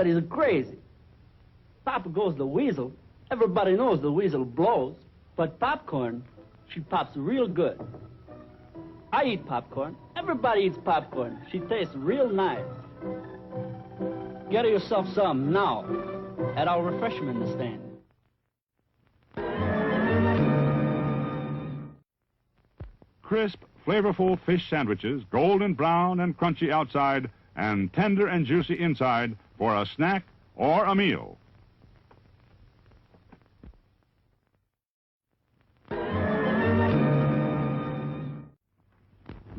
Everybody's crazy. Papa goes the weasel. Everybody knows the weasel blows. But popcorn, she pops real good. I eat popcorn. Everybody eats popcorn. She tastes real nice. Get yourself some now at our refreshment stand. Crisp, flavorful fish sandwiches, golden brown and crunchy outside, and tender and juicy inside for a snack or a meal.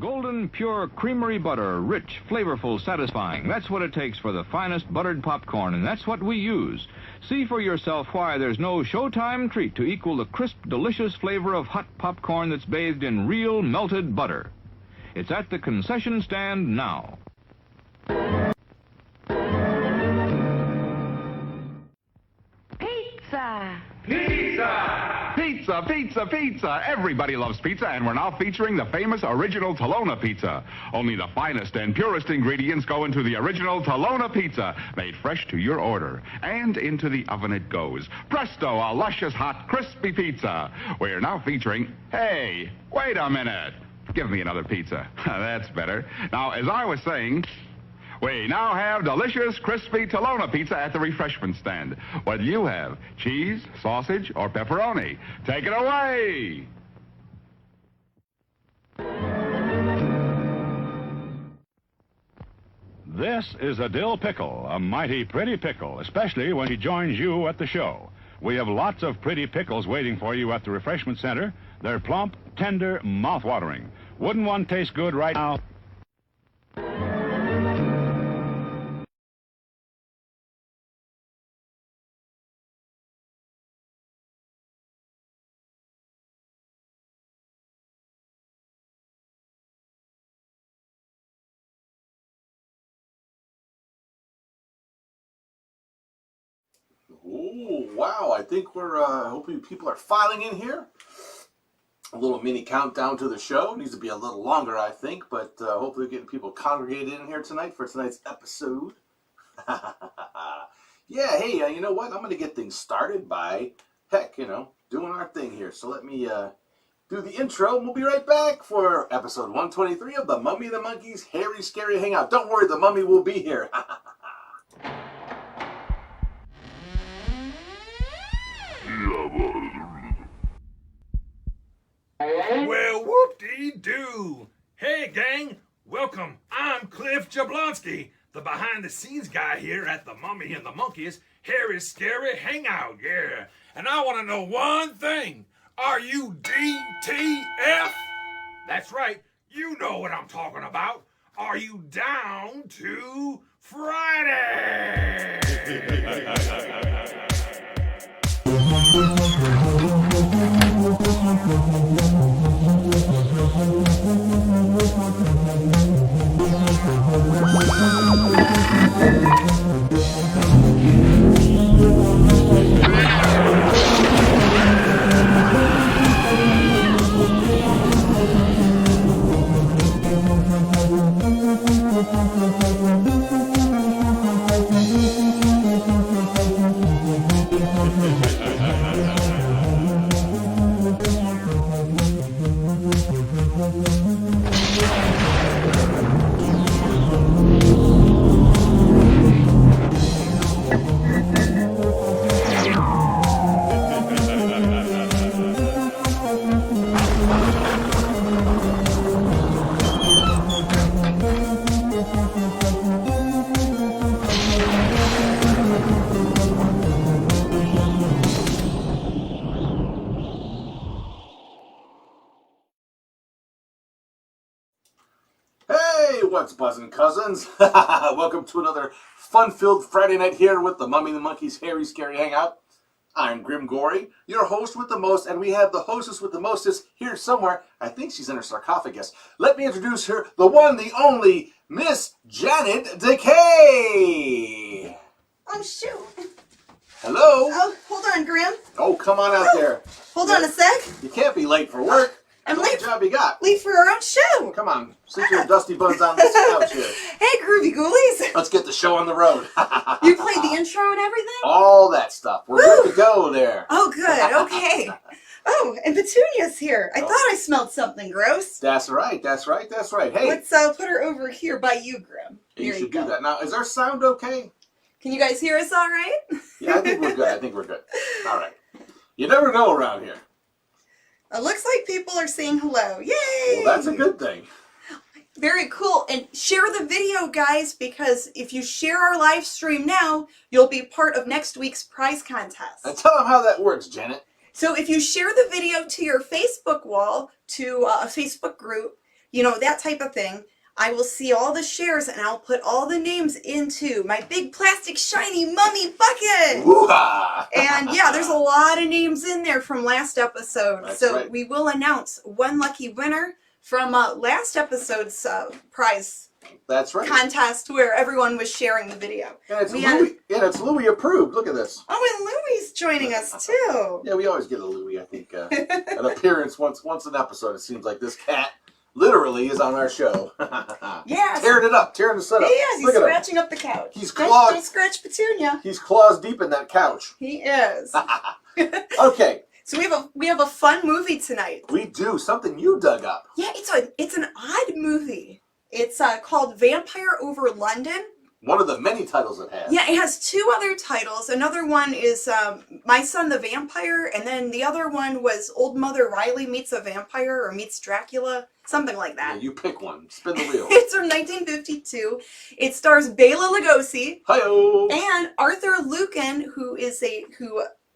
Golden, pure creamery butter, rich, flavorful, satisfying. That's what it takes for the finest buttered popcorn, and that's what we use. See for yourself why there's no Showtime treat to equal the crisp, delicious flavor of hot popcorn that's bathed in real melted butter. It's at the concession stand now. Pizza! Pizza! Pizza, pizza, pizza. Everybody loves pizza, and we're now featuring the famous original Tolona pizza. Only the finest and purest ingredients go into the original Tolona pizza, made fresh to your order. And into the oven it goes. Presto, a luscious, hot, crispy pizza. We're now featuring... Hey, wait a minute. Give me another pizza. That's better. Now, as I was saying... We now have delicious, crispy Tolona pizza at the refreshment stand. What do you have? Cheese, sausage, or pepperoni? Take it away! This is a dill pickle, a mighty pretty pickle, especially when he joins you at the show. We have lots of pretty pickles waiting for you at the refreshment center. They're plump, tender, mouth-watering. Wouldn't one taste good right now? Ooh, wow, I think we're, hoping people are filing in here. A little mini countdown to the show. Needs to be a little longer, I think, but hopefully getting people congregated in here tonight for tonight's episode. Yeah, hey, you know what? I'm going to get things started by, heck, doing our thing here. So let me do the intro, and we'll be right back for episode 123 of the Mummy and the Monkey's Hairy Scary Hangout. Don't worry, the mummy will be here. Well, whoop-dee-doo. Hey, gang. Welcome. I'm Cliff Jablonski, the behind-the-scenes guy here at the Mummy and the Monkey's Hairy Scary Hangout, yeah. And I want to know one thing. Are you DTF? That's right. You know what I'm talking about. Are you down to Friday? What's buzzing, cousins? Welcome to another fun-filled Friday night here with the Mummy and the Monkey's Hairy Scary Hangout. I'm Grimm Gorri, your host with the most, and we have the hostess with the mostest here somewhere. I think she's in her sarcophagus. Let me introduce her, the one, the only, Miss Janet Decay. Oh, shoot. Hello. Oh, hold on, Grimm. Oh, come on out there. Hold on a sec. You can't be late for work. I'm late for job you got? Late for our own show. Come on, sit your dusty buns on this couch here. Hey, groovy ghoulies. Let's get the show on the road. You played the intro and everything? All that stuff. We're good to go there. Oh, good. Okay. Oh, and Petunia's here. I thought I smelled something gross. That's right. That's right. That's right. Hey, Let's put her over here by you, Grim. you Here should go. do that. Now, is our sound okay? Can you guys hear us all right? Yeah, I think we're good. I think we're good. All right. You never know around here. It looks like people are saying hello. Yay! Well, that's a good thing. Very cool. And share the video, guys, because if you share our live stream now, you'll be part of next week's prize contest. And tell them how that works, Janet. So if you share the video to your Facebook wall, to a Facebook group, you know, that type of thing, I will see all the shares and I'll put all the names into my big plastic shiny mummy bucket. Woo-ha! And yeah, there's a lot of names in there from last episode. That's so right. we will announce one lucky winner from last episode's prize That's right. contest where everyone was sharing the video. And it's We Louis. Yeah, it's Louis approved. Look at this. Oh, and Louie's joining us too. Yeah, we always get a Louis. I think an appearance once an episode. It seems like this cat literally is on our show. Yes. Tearing it up, tearing the set up. He is. He's Look at him. scratching up the couch. He's Don't- clawed. Don't scratch Petunia. He's claws deep in that couch. He is. Okay, So we have a fun movie tonight. we do something you dug up. Yeah, it's an odd movie. It's called Vampire Over London. One of the many titles it has. Yeah, it has two other titles. Another one is My Son the Vampire, and then the other one was Old Mother Riley Meets a Vampire or Meets Dracula, something like Yeah, that. you pick one. Spin the wheel. It's from 1952. It stars Bela Lugosi Hi-yo! and Arthur Lucan, who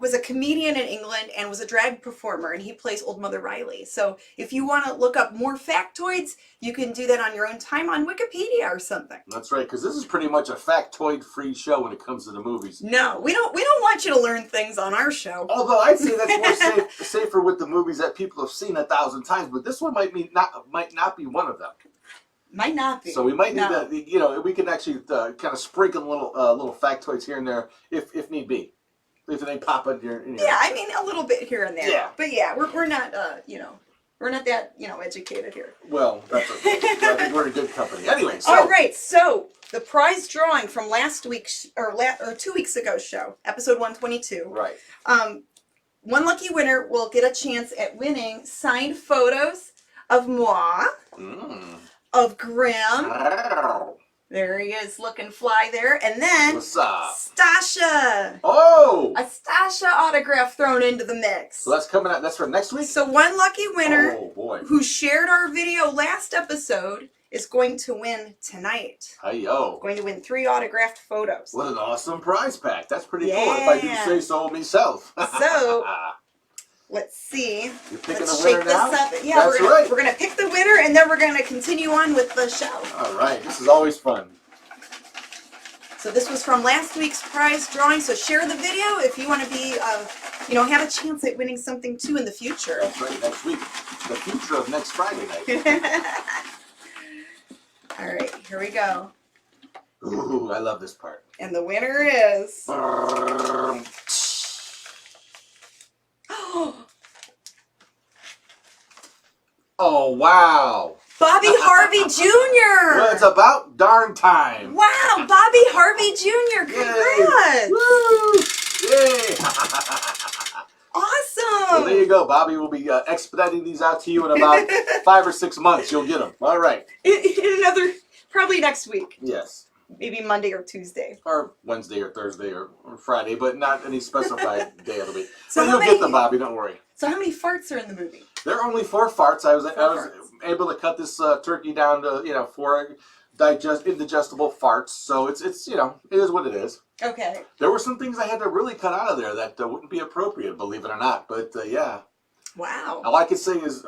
was a comedian in England and was a drag performer, and he plays Old Mother Riley. So if you want to look up more factoids, you can do that on your own time on Wikipedia or something. That's right, because this is pretty much a factoid-free show when it comes to the movies. No, we don't want you to learn things on our show. Although I'd say that's more safer with the movies that people have seen 1,000 times, but this one might not be one of them. Might not be. So we might need No. to, we can actually kind of sprinkle little factoids here and there if need be, if they pop in your. Yeah, I mean a little bit here and there. Yeah. But yeah, we're not we're not that educated here. Well, that's okay. I think we're in good company. Anyway, so All right, so the prize drawing from last week's or 2 weeks ago's show, episode 122. right. One lucky winner will get a chance at winning signed photos of moi, of Grimm. There he is, looking fly there, and then What's up? Stasha. Oh, A Stasha autograph thrown into the mix. so that's coming out. That's for next week. So one lucky winner Oh boy. who shared our video last episode is going to win tonight. Hi-yo. Going to win 3 autographed photos. What an awesome prize pack. That's pretty cool if I do Yeah. say so myself. So, let's see. You're picking Let's the winner shake this now? up. Yeah, That's we're right. gonna pick the winner and then we're gonna continue on with the show. All right. This is always fun. So this was from last week's prize drawing. So share the video if you want to be, have a chance at winning something too in the future. That's right. Next week. The future of next Friday night. All right, here we go. Ooh, I love this part. And the winner is... Oh, wow. Bobby Harvey Jr. Well, it's about darn time. Wow, Bobby Harvey Jr. Congrats. Woo! Yay! Awesome. Well, there you go. Bobby will be expediting these out to you in about 5 or 6 months. You'll get them. All right. In another, probably next week. Yes. Maybe Monday or Tuesday. Or Wednesday or Thursday or Friday, but not any specified day of the week. So So how you'll many- get them, Bobby. Don't worry. So how many farts are in the movie? There are only 4 farts. I was farts. able to cut this turkey down to 4 indigestible farts. So it's it is what it is. Okay. There were some things I had to really cut out of there that wouldn't be appropriate, believe it or not. But yeah, Wow. all I can say is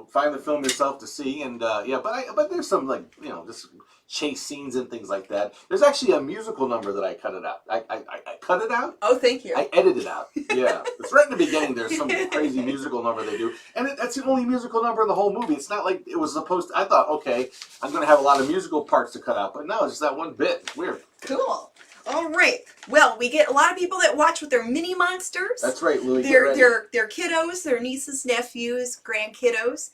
find the film yourself to see, and but there's some just chase scenes and things like that. There's actually a musical number that I cut it out. I cut it out. Oh, thank you. I edited it out. Yeah, it's right in the beginning. There's some crazy musical number they do, and that's the only musical number in the whole movie. It's not like it was supposed to. I thought, okay, I'm going to have a lot of musical parts to cut out, but no, it's just that one bit. It's weird. Cool. All right. Well, we get a lot of people that watch with their mini monsters. That's right, Louis. Get Their ready. their kiddos, their nieces, nephews, grandkiddos.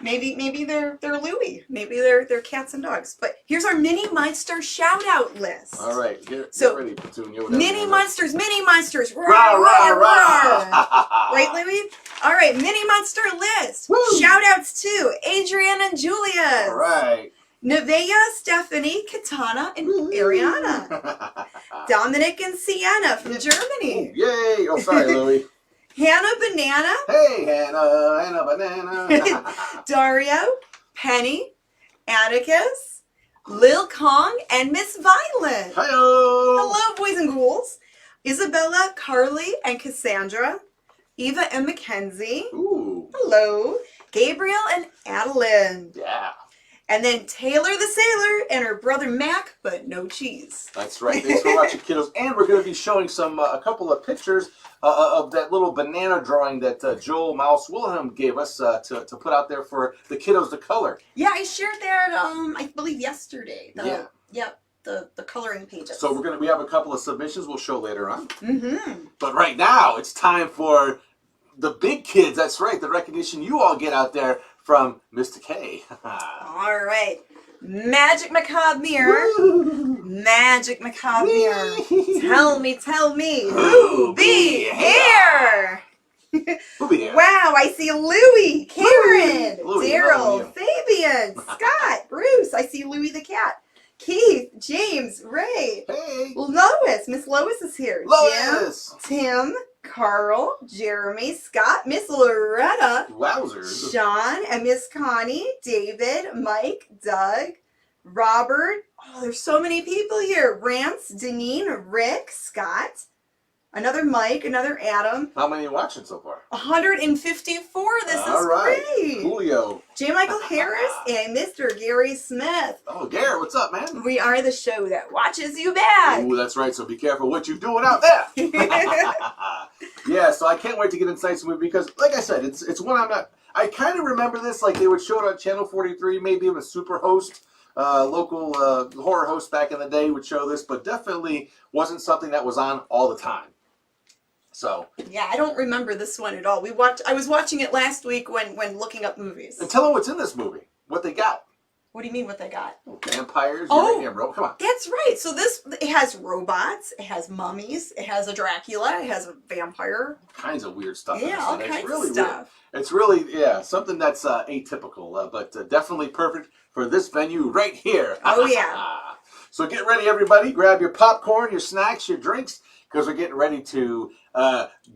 Maybe they're Louie. Maybe they're cats and dogs. But here's our mini monster shout out list. All right, get ready, Petunia. Mini monsters. Roar, Rah, rah, roar, rah. roar. Right, Louie? All right, mini monster list. Woo. Shout outs to Adrian and Julia. All right. Nevaeh, Stephanie, Katana, and Ariana. Dominic and Sienna from Germany. Yay! Oh, sorry, Louie. Hannah Banana. Hey, Hannah Banana. Dario, Penny, Atticus, Lil Kong, and Miss Violet. Hi-yo. Hello, boys and ghouls. Isabella, Carly, and Cassandra. Eva and Mackenzie. Ooh. Hello. Gabriel and Adeline. Yeah. And then Taylor the Sailor and her brother Mac, but no cheese. That's right. Thanks for watching, kiddos. And we're going to be showing a couple of pictures of that little banana drawing that Joel Mouse Wilhelm gave us to put out there for the kiddos to color. Yeah, I shared that, I believe, yesterday. Yeah. The coloring pages. So we have a couple of submissions we'll show later on. Mm-hmm. But right now, it's time for the big kids. That's right. The recognition you all get out there from Mr. K. All right. Magic Macabre Mirror. Magic Macabre Mirror. Tell me. Who be here? Who be here? Wow, I see Louie, Karen, Louie, Daryl, Fabian, Scott, Bruce. I see Louie the cat. Keith, James, Ray. Hey. Lois. Miss Lois is here. Lois. Jim, Tim, Carl, Jeremy, Scott, Miss Loretta, Wowzers. Sean, and Miss Connie, David, Mike, Doug, Robert. Oh, there's so many people here. Rance, Deneen, Rick, Scott, another Mike, another Adam. How many are watching so far? 154. This is All right. great. Julio. J. Michael Harris and Mr. Gary Smith. Oh, Gary, what's up, man? We are the show that watches you back. Ooh, that's right. So be careful what you're doing out there. Yeah, so I can't wait to get inside some movie because, like I said, it's one I'm not. I kind of remember this like they would show it on Channel 43. Maybe even a super host, local horror host back in the day would show this, but definitely wasn't something that was on all the time. So yeah, I don't remember this one at all. I was watching it last week when looking up movies. And tell them what's in this movie. What they got. What do you mean what they got? Vampires. Oh, come on. That's right. So it has robots, it has mummies, it has a Dracula, it has a vampire. All kinds of weird stuff. Yeah, all kinds of stuff. Weird. It's really, something that's atypical, but definitely perfect for this venue right here. Oh, yeah. So get ready, everybody. Grab your popcorn, your snacks, your drinks, because we're getting ready to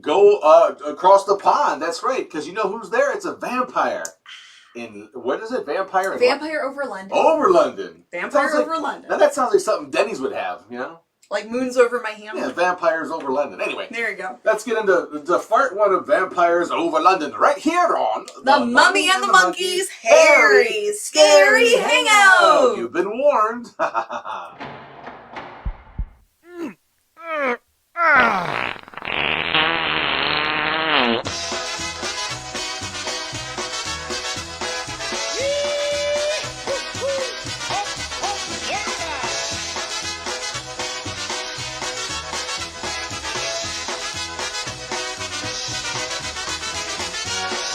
go across the pond. That's right, because you know who's there? It's a vampire. What is it? Vampire over London. Over London. Vampire over London. Now that sounds like something Denny's would have, you know? Like Moons Over My Hammer. Yeah, Vampires Over London. Anyway. There you go. Let's get into the part one of Vampires Over London right here on The Mummy and the Monkey's Hairy Scary Hangout. You've been warned.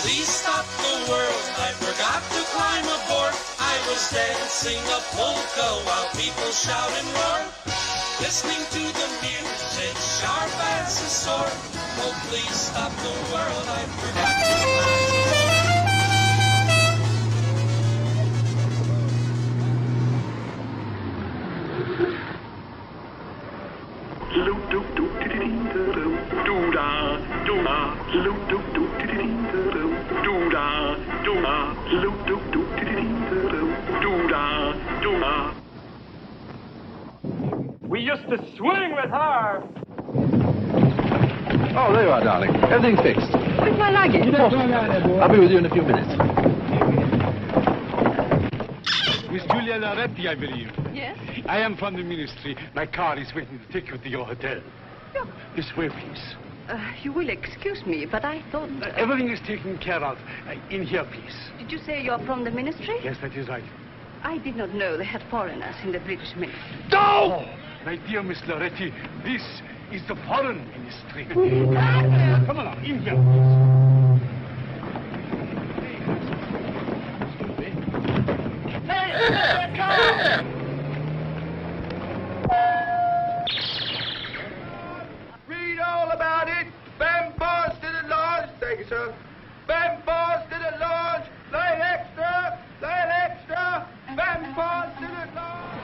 Please stop the world, I forgot to climb aboard. I was dancing a polka while people shout and roar. Listening to the music, sharp as a sword. Oh, please stop the world, I forgot to climb aboard. We used to swing with her. Oh, there you are, darling. Everything fixed. Where's my luggage? I'll be with you in a few minutes. Miss Julia Loretti, I believe. Yes? I am from the ministry. My car is waiting to take you to your hotel. Look. This way, please. You will excuse me, but I thought... Everything is taken care of. In here, please. Did you say you're from the ministry? Yes, that is right. I did not know they had foreigners in the British ministry. No! My dear Miss Loretti, this is the foreign ministry. Come along, in here. Read all about it. Vampires to the lodge. Thank you, sir. Vampires to the lodge. Lay extra. Lay extra. Vampires to the lodge.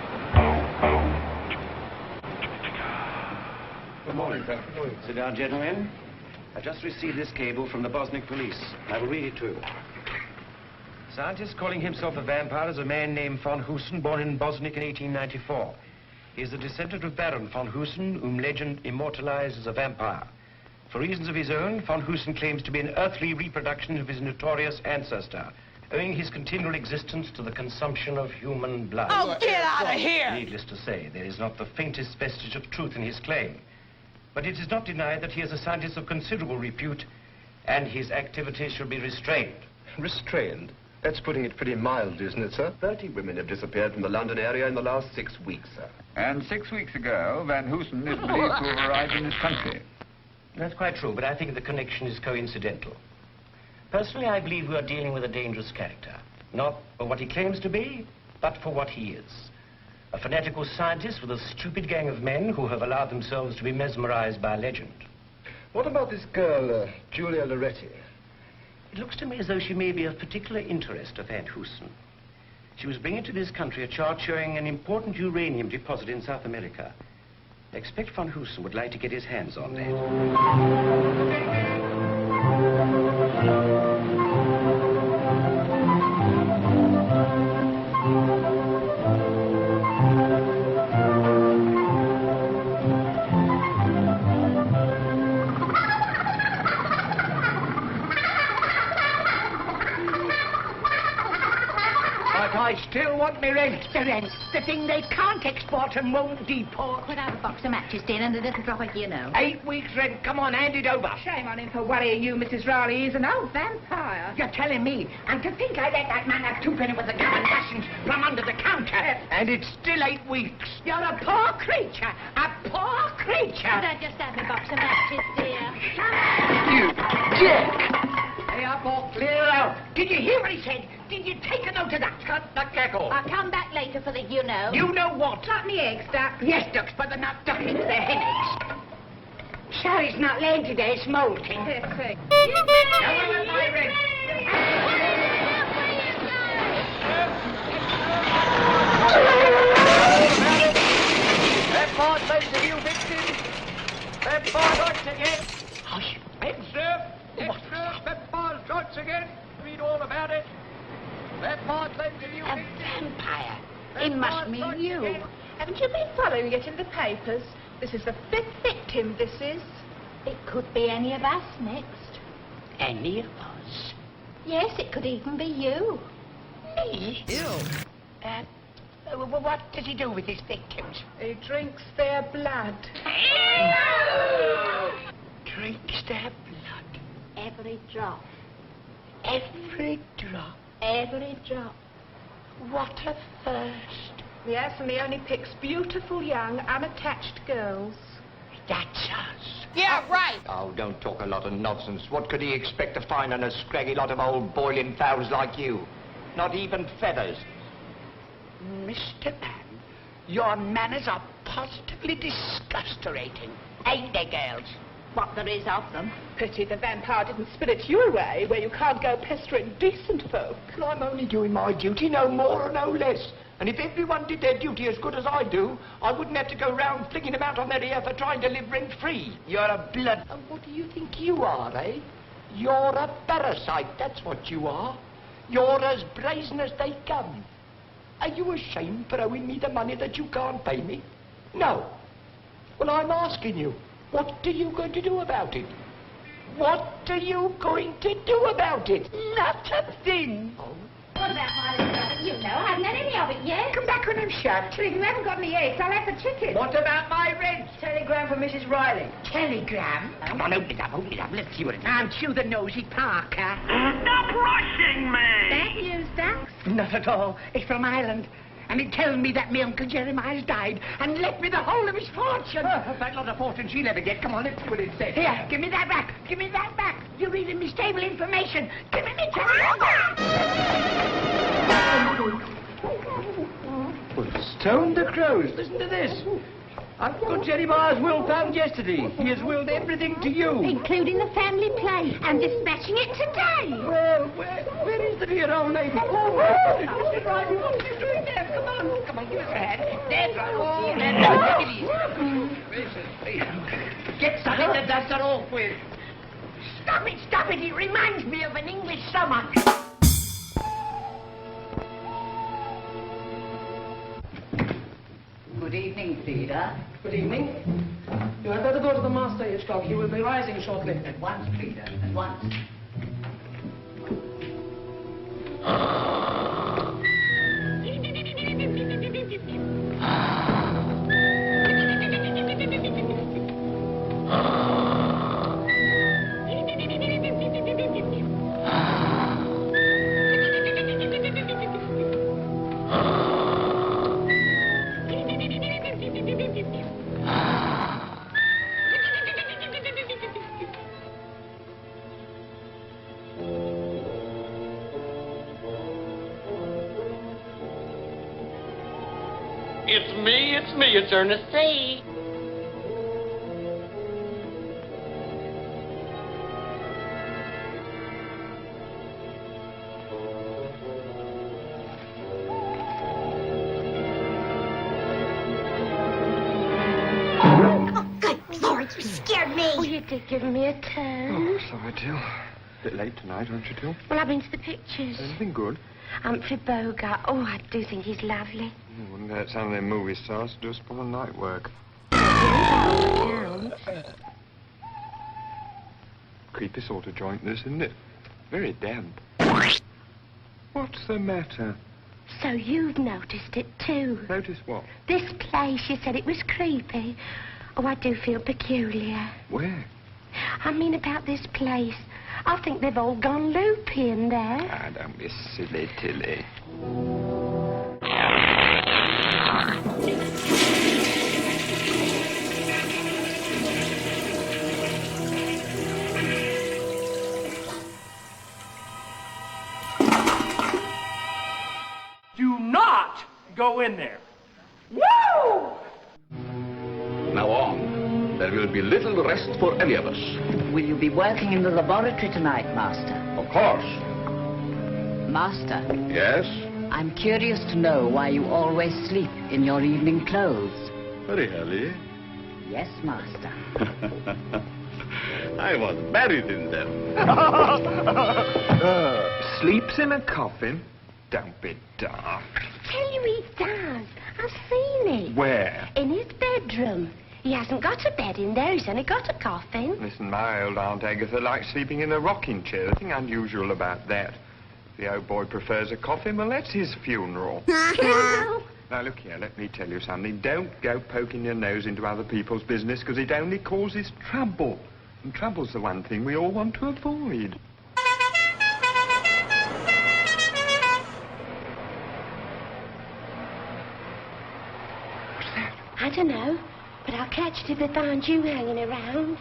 Good morning, sir. Good morning. Sit down, gentlemen. I've just received this cable from the Bosniak police. I will read it to you. Scientist calling himself a vampire is a man named von Husen, born in Bosniak in 1894. He is a descendant of Baron von Husen, whom legend immortalized as a vampire. For reasons of his own, von Husen claims to be an earthly reproduction of his notorious ancestor, owing his continual existence to the consumption of human blood. Oh, get out of here! Needless to say, there is not the faintest vestige of truth in his claim. But it is not denied that he is a scientist of considerable repute, and his activities should be restrained. Restrained? That's putting it pretty mildly, isn't it, sir? 30 women have disappeared from the London area in the last 6 weeks, sir. And 6 weeks ago, Van Hoosen is believed to have arrived in this country. That's quite true, but I think the connection is coincidental. Personally, I believe we are dealing with a dangerous character. Not for what he claims to be, but for what he is. A fanatical scientist with a stupid gang of men who have allowed themselves to be mesmerized by legend. What about this girl, Julia Loretti? It looks to me as though she may be of particular interest to Van Hoosen. She was bringing to this country a chart showing an important uranium deposit in South America. I expect Van Hoosen would like to get his hands on that. I still want me rent. The rent. The thing they can't export and won't deport. Put out a box of matches, dear, and a little drop of, 8 weeks rent. Come on, hand it over. Shame on him for worrying you, Mrs. Riley. He's an old vampire. You're telling me. And to think I let that man have 2 penny worth of gum and rations from under the counter. And it's still 8 weeks. You're a poor creature. A poor creature. Could I just have a box of matches, dear? You dick! Hey, up or clear out. Did you hear what he said? Did you take a note of that? Cut the cackle. I'll come back later for the You know what? Like me eggs, Duck. Yes, Ducks, but they're not ducklings, they're hen eggs. Sally's not laying today, it's molting. Yes, sir. Now, what about my rent? That board makes a new victim. That board once again. Hush. Head, sir. Head, sir. That board once again. Read all about it. That board makes a new victim. A vampire. It must mean you. Haven't you been following it in the papers? This is the 5th victim, this is. It could be any of us next. Any of us? Yes, it could even be you. Me? You. What does he do with his victims? He drinks their blood. Drinks their blood. Every drop. Every drop. Every drop. What a thirst. Yes, and he only picks beautiful, young, unattached girls. That's us. Yeah, right. Oh, don't talk a lot of nonsense. What could he expect to find on a scraggy lot of old boiling fowls like you? Not even feathers. Mr. Man, your manners are positively disgusterating. Ain't they, girls? What there is of them. Pity the vampire didn't spirit you away where you can't go pestering decent folk. Well, I'm only doing my duty, no more or no less. And if everyone did their duty as good as I do, I wouldn't have to go round flinging them out on their ear for trying to live rent-free. You're a blood... And what do you think you are, eh? You're a parasite, that's what you are. You're as brazen as they come. Are you ashamed for owing me the money that you can't pay me? No. Well, I'm asking you, what are you going to do about it? What are you going to do about it? Not a thing. Oh. What about my little you know? I haven't had any of it yet. Come back when I'm shut. Well, if you haven't got any eggs, I'll have the chicken. What about my rent? Telegram from Mrs. Riley. Telegram? Come on, open it up, Let's see what it is. Aren't you the nosy Parker? Stop rushing me! That you, Ducks? Not at all. It's from Ireland. And it tells me that my Uncle Jeremiah's died and left me the whole of his fortune. That lot of fortune she'll ever get. Come on, let's see what it says. Here, give me that back. Give me that back. You're reading me stable information. Give me telegram back. Tone the crows. Listen to this. I've got Jeremiah's will found yesterday. He has willed everything to you. Including the family play. I'm dispatching it today. Well, where is the dear old lady? Oh, what are you doing there? Come on, give us a hand. That's right. Oh, get something to dust her off with. Stop it. It reminds me of an English summer. Good evening, Frida. Good evening. You had better go to the master, Hitchcock. He will be rising shortly. At once, Frida, at once. It's me, it's Ernest C. Oh, good Lord, you scared me. Oh, you did give me a turn. Oh, sorry, Till. A bit late tonight, aren't you, Till? Well, I've been to the pictures. Anything good? Humphrey Bogart. Oh, I do think he's lovely. Wouldn't let some of them movie stars do spoil night work. Creepy sort of joint, this, isn't it? Very damp. What's the matter? So you've noticed it too? Notice what? This place, you said it was creepy. Oh, I do feel peculiar. Where? I mean about this place. I think they've all gone loopy in there. Ah, don't be silly, Tilly. Do not go in there. Woo! Now on. There will be little rest for any of us. Will you be working in the laboratory tonight, Master? Of course. Master, Yes? I'm curious to know why you always sleep in your evening clothes. Really? Yes, Master. I was buried in them. Sleeps in a coffin? Don't be daft. Tell you he does. I've seen it. Where? In his bedroom. He hasn't got a bed in there. He's only got a coffin. Listen, my old Aunt Agatha likes sleeping in a rocking chair. Nothing unusual about that. If the old boy prefers a coffin, well, that's his funeral. Now, look here, let me tell you something. Don't go poking your nose into other people's business, because it only causes trouble. And trouble's the one thing we all want to avoid. I don't know, but I'll catch it if they find you hanging around.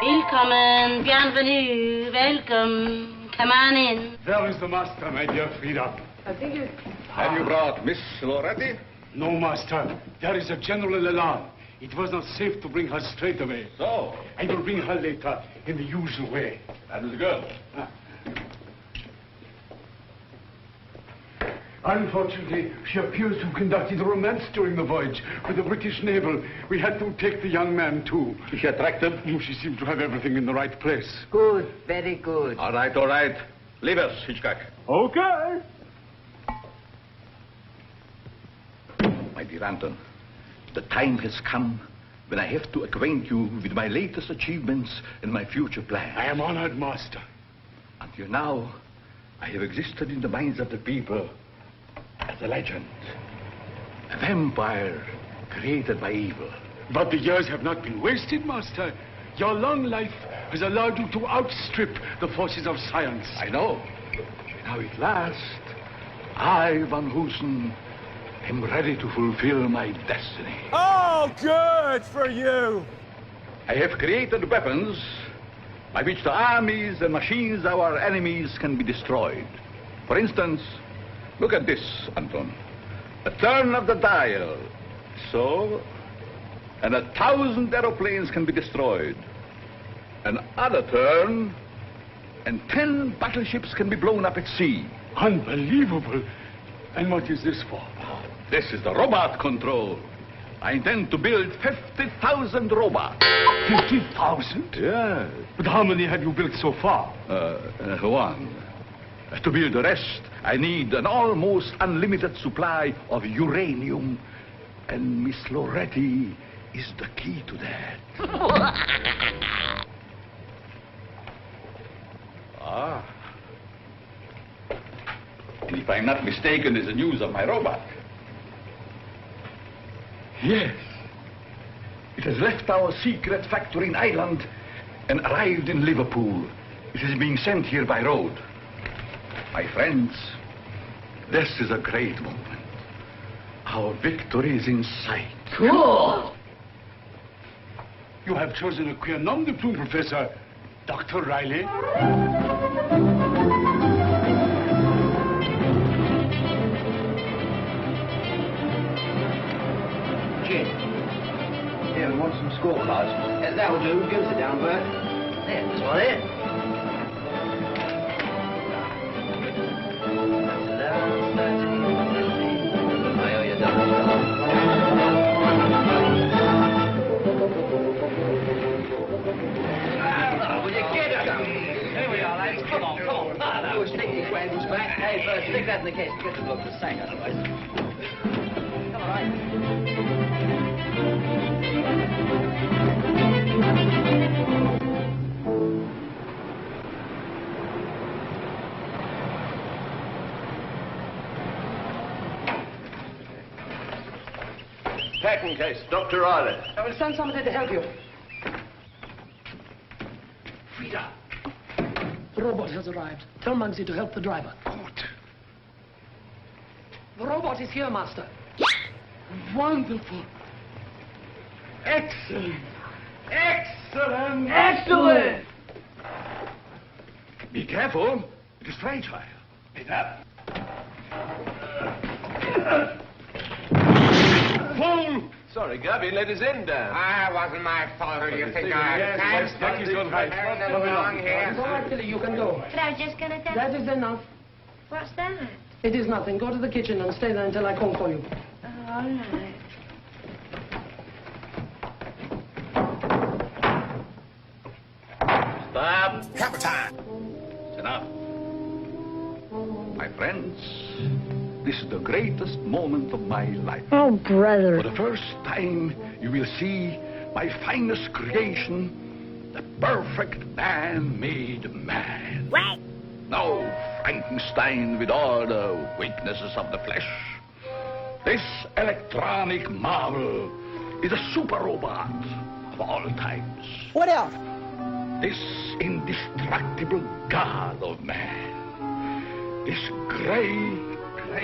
Willkommen, bienvenue, welcome. Come on in. Where is the master, my dear Frida? I think it... Have you brought Miss Loretti? No, master. There is a general alarm. It was not safe to bring her straight away. So? I will bring her later in the usual way. That is good. Unfortunately, she appears to have conducted a romance during the voyage with the British naval. We had to take the young man, too. Is she attractive? She seemed to have everything in the right place. Good, very good. All right, all right. Leave us, Hitchcock. Okay. My dear Anton, the time has come when I have to acquaint you with my latest achievements and my future plans. I am honored, master. Until now, I have existed in the minds of the people as a legend. A vampire created by evil. But the years have not been wasted, master. Your long life has allowed you to outstrip the forces of science. I know. Now at last, I, Van Hoosen, am ready to fulfill my destiny. Oh, good for you! I have created weapons by which the armies and machines of our enemies can be destroyed. For instance, look at this, Anton. A turn of the dial. So, and 1,000 aeroplanes can be destroyed. Another turn, and 10 battleships can be blown up at sea. Unbelievable. And what is this for? This is the robot control. I intend to build 50,000 robots. 50,000? Yes. But how many have you built so far? One. To build the rest, I need an almost unlimited supply of uranium. And Miss Loretti is the key to that. And if I'm not mistaken, there's the news of my robot. Yes. It has left our secret factory in Ireland and arrived in Liverpool. It is being sent here by road. My friends, this is a great moment. Our victory is in sight. Cool. You have chosen a queer nom de plume, Professor. Dr. Riley. Jim. Yeah, we want some scorecards. That'll do. Go sit down, Bert. There, that's one it. Hey, first, stick that in the case. Get the book to sing otherwise. Come on, right. Packing case, Dr. Riley. I will send somebody to help you. Frida. The robot has arrived. Tell Muggsy to help the driver. Good. The robot is here, Master. Wonderful. Excellent. Excellent. Excellent! Be careful. It is fragile. Get up. Fool! Sorry, Gubby, let his end down. It wasn't my fault. Who do you think I am? Yes, Jackie's got right. Carrying them along here. It's all right, Billy, you can go. But I was just gonna tell That is enough. What's that? It is nothing. Go to the kitchen and stay there until I call for you. All right. Stop. Cover time. It's enough. My friends, this is the greatest moment of my life. Oh, brother. For the first time, you will see my finest creation, the perfect man-made man. What? No Frankenstein with all the weaknesses of the flesh. This electronic marvel is a super robot of all times. What else? This indestructible god of man. This great... What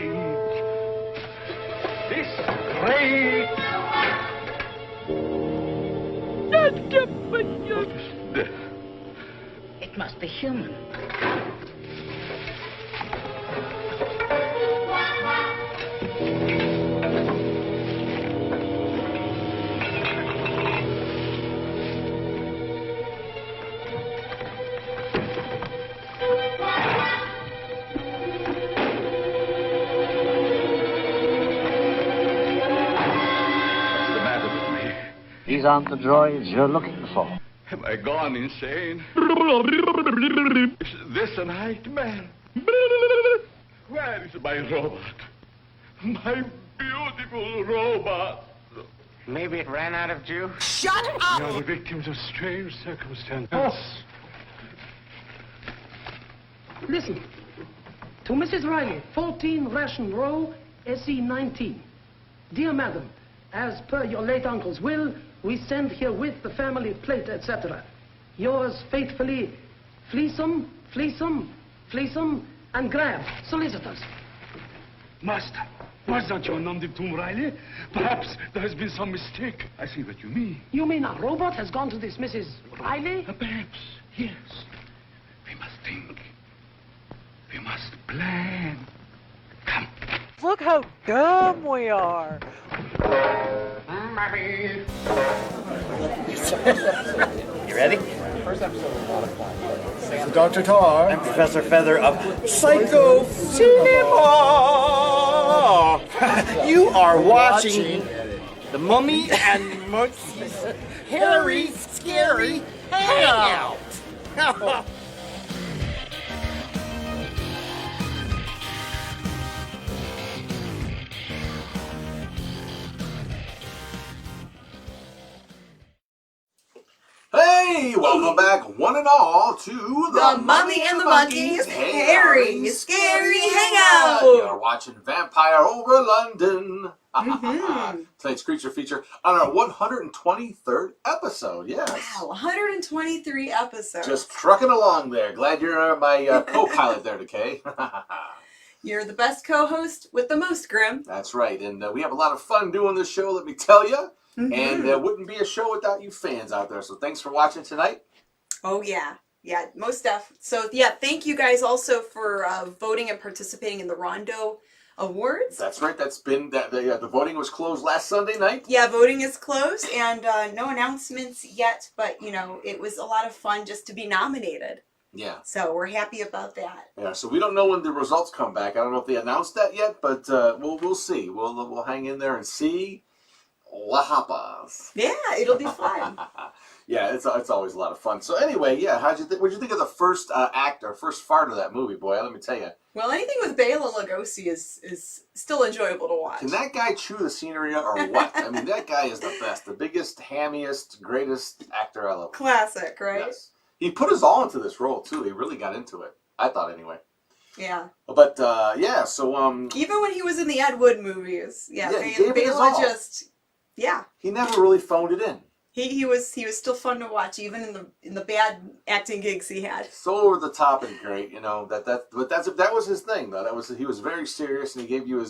is this? It must be human. These aren't the droids you're looking for. Have I gone insane? Is this a nightmare? Where is my robot? My beautiful robot. Maybe it ran out of juice. Shut up! You're the victims of strange circumstances. Oh. Listen. To Mrs. Riley, 14 Ration Row, SE19. Dear Madam, as per your late uncle's will, we send herewith the family plate, etc. Yours faithfully, Fleesome, and Grab, solicitors. Master, was that your nom de plume, Riley? Perhaps there has been some mistake. I see what you mean. You mean a robot has gone to this Mrs. Riley? Perhaps, yes. We must think. We must plan. Look how dumb we are. You ready? First episode was a lot of fun. This is Dr. Tar. I'm Professor Feather of Psycho Cinema. You are watching The Mummy and Monkey's Hairy, Scary Hangout. Hey, welcome back, one and all, to The Mummy and the Monkey's Hairy, Scary Hangout. You're watching Vampire Over London. Tonight's creature feature on our 123rd episode, yes. Wow, 123 episodes. Just trucking along there. Glad you're my co-pilot there, Decay. You're the best co-host with the most, Grim. That's right, and we have a lot of fun doing this show, let me tell you. And it wouldn't be a show without you fans out there. So thanks for watching tonight. Oh, yeah. Yeah, most stuff. So, yeah, thank you guys also for voting and participating in the Rondo Awards. That's right. That's been, the voting was closed last Sunday night. Yeah, voting is closed and no announcements yet. But, you know, it was a lot of fun just to be nominated. Yeah. So we're happy about that. Yeah, so we don't know when the results come back. I don't know if they announced that yet, but we'll see. We'll hang in there and see. La Hapas. Yeah, it'll be fun. Yeah, it's always a lot of fun. So anyway, yeah, what'd you think of the first act or first fart of that movie, boy? Let me tell you. Well, anything with Bela Lugosi is still enjoyable to watch. Can that guy chew the scenery or what? I mean, that guy is the best, the biggest, hammiest, greatest actor I love. Classic, right? Yes. He put us all into this role too. He really got into it. I thought anyway. Yeah. But yeah, so even when he was in the Ed Wood movies, Bela just. Yeah. He never really phoned it in. He was still fun to watch, even in the bad acting gigs he had. So over the top and great, you know, but that was his thing though. He was very serious and he gave you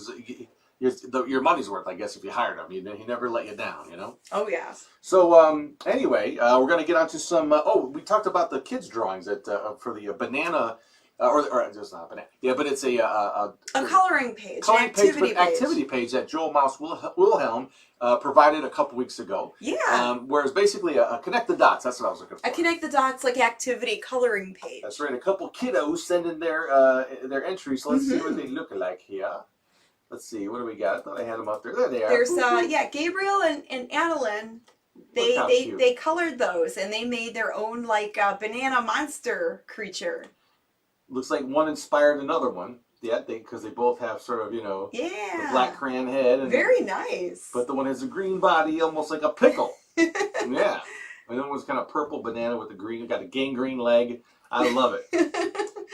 your money's worth, I guess, if you hired him. He never let you down, you know? Oh yeah. So anyway, we're gonna get on to some we talked about the kids drawings that for the banana or just not banana. Yeah, but it's a coloring page, activity page that Joel Mouse Wilhelm provided a couple weeks ago. Yeah. Whereas basically a connect the dots. That's what I was looking for. A connect the dots like activity coloring page. That's right. A couple kiddos sending their entries. So let's see what they look like here. Let's see. What do we got? I thought I had them up there. There they are. There's Gabriel and Adeline. They colored those and they made their own like banana monster creature. Looks like one inspired another one. Yeah, because they both have sort of, the black crayon head. And very nice. But the one has a green body, almost like a pickle. Yeah. And the one was kind of purple banana with the green. Got a gangrene leg. I love it.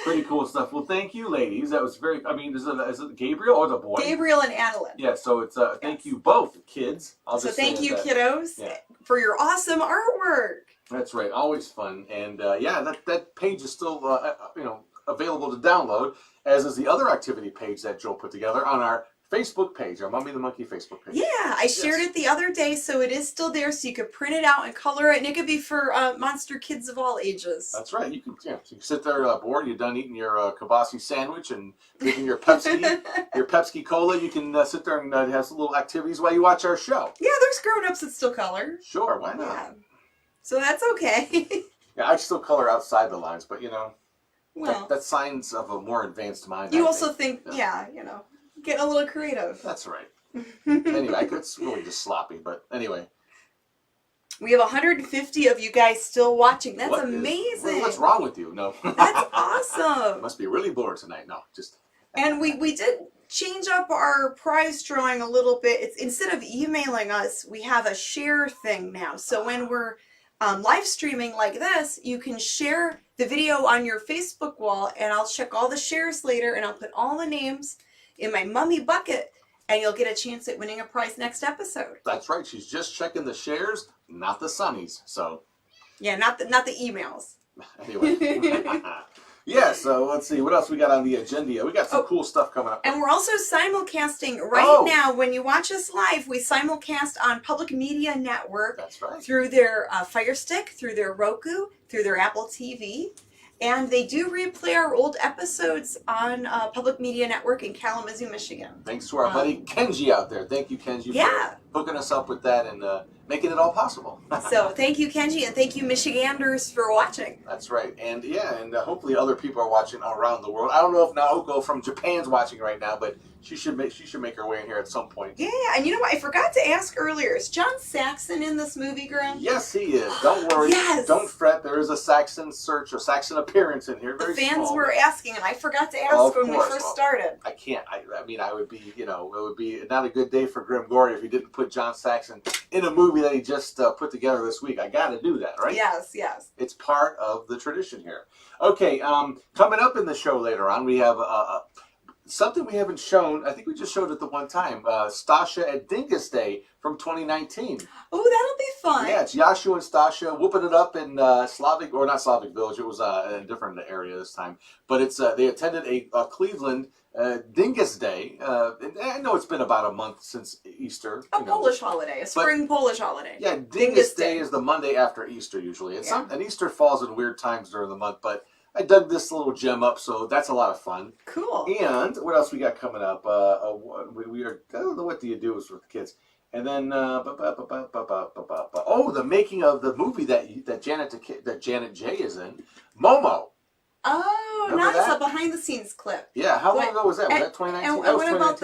Pretty cool stuff. Well, thank you, ladies. That was very, is it Gabriel or the boy? Gabriel and Adeline. Yeah, so it's, thank you both, kids. Thank you, kiddos, for your awesome artwork. That's right. Always fun. And, that page is still, available to download, as is the other activity page that Joel put together on our Facebook page, our Mummy and the Monkey Facebook page. Yeah, I shared it the other day, so it is still there, so you could print it out and color it, and it could be for monster kids of all ages. That's right. You can sit there bored, you're done eating your kielbasa sandwich and drinking your Pepsi Cola. You can sit there and have some little activities while you watch our show. Yeah, there's grown-ups that still color. Sure, why not? Yeah. So that's okay. Yeah, I still color outside the lines, but well, that's signs of a more advanced mind. You also think, getting a little creative. That's right. Anyway, it's really just sloppy, but anyway. We have 150 of you guys still watching. That's amazing. What's wrong with you? No. That's awesome. Must be really bored tonight. No, just. And we did change up our prize drawing a little bit. It's instead of emailing us, we have a share thing now. So when we're live streaming like this, you can share the video on your Facebook wall, and I'll check all the shares later, and I'll put all the names in my mummy bucket, and you'll get a chance at winning a prize next episode. That's right. She's just checking the shares, not the sunnies. So. Yeah, not the emails. Anyway. Yeah, so let's see. What else we got on the agenda? We got some cool stuff coming up. And we're also simulcasting right now. When you watch us live, we simulcast on Public Media Network. That's right. Through their Fire Stick, through their Roku, through their Apple TV. And they do replay our old episodes on Public Media Network in Kalamazoo, Michigan. Thanks to our buddy Kenji out there. Thank you, Kenji, for hooking us up with that and making it all possible. So thank you, Kenji, and thank you, Michiganders, for watching. That's right. And hopefully other people are watching around the world. I don't know if Naoko from Japan's watching right now, but she should make her way in here at some point. Yeah, and you know what? I forgot to ask earlier. Is John Saxon in this movie, Grim? Yes, he is. Don't worry. Yes. Don't fret. There is a Saxon search or Saxon appearance in here. Very The fans small, were asking, and I forgot to ask when we first started. I can't. I mean, I would be, it would be not a good day for Grimm Gorri if he didn't put John Saxon in a movie that he just put together this week. I got to do that, right? Yes, yes. It's part of the tradition here. Okay, coming up in the show later on, we have something we haven't shown. I think we just showed it the one time. Stasha at Dingus Day from 2019. Oh, that'll be fun. Yeah, it's Yashu and Stasha whooping it up in Slavic, or not Slavic Village. It was in a different area this time. But it's they attended a Cleveland Dingus Day. And I know it's been about a month since Easter. A Polish holiday, a spring Polish holiday. Yeah, Dingus Day is the Monday after Easter usually. And Easter falls in weird times during the month, but I dug this little gem up, so that's a lot of fun. Cool. And what else we got coming up? We are, I don't know what do you do with the kids. And then, the making of the movie that Janet J is in, Momo. Oh, Remember nice! that? A behind-the-scenes clip. Yeah, how long ago was that? Was that 2019? And what about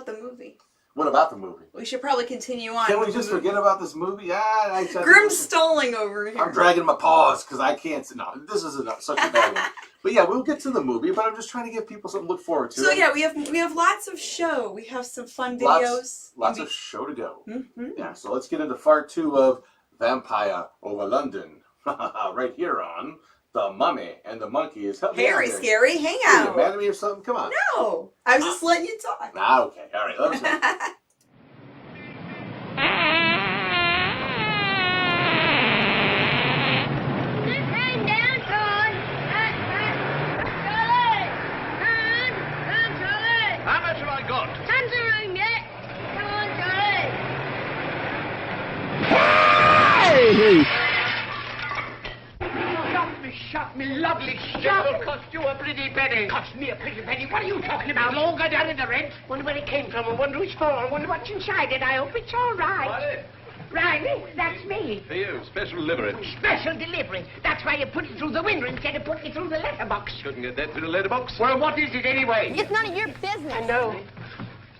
the movie? What about the movie? We should probably continue on. Can we just forget about this movie? Grim's stalling over here. I'm dragging my paws because I can't. No, this is such a bad one. But yeah, we'll get to the movie. But I'm just trying to give people something to look forward to. So yeah, we have lots of show. We have some fun videos. Lots of show to go. Mm-hmm. Yeah. So let's get into part 2 of Vampire Over London right here on The Mummy and the Monkey. Is helping Harry, scary, hang out. Are you mad at me or something? Come on. No, I was just letting you talk. Okay. All right. Let us know. How much have I got? Tons of room yet. Come on, Charlie. Shut me, lovely stuff. It'll cost you a pretty penny. Cost me a pretty penny? What are you talking about? Longer down in the rent? Wonder where it came from. I wonder who's for. I wonder what's inside it. I hope it's all right. Riley, that's me. For you, special delivery. Special delivery. That's why you put it through the window instead of putting it through the letterbox. Couldn't get that through the letterbox. Well, what is it anyway? It's none of your business. I know.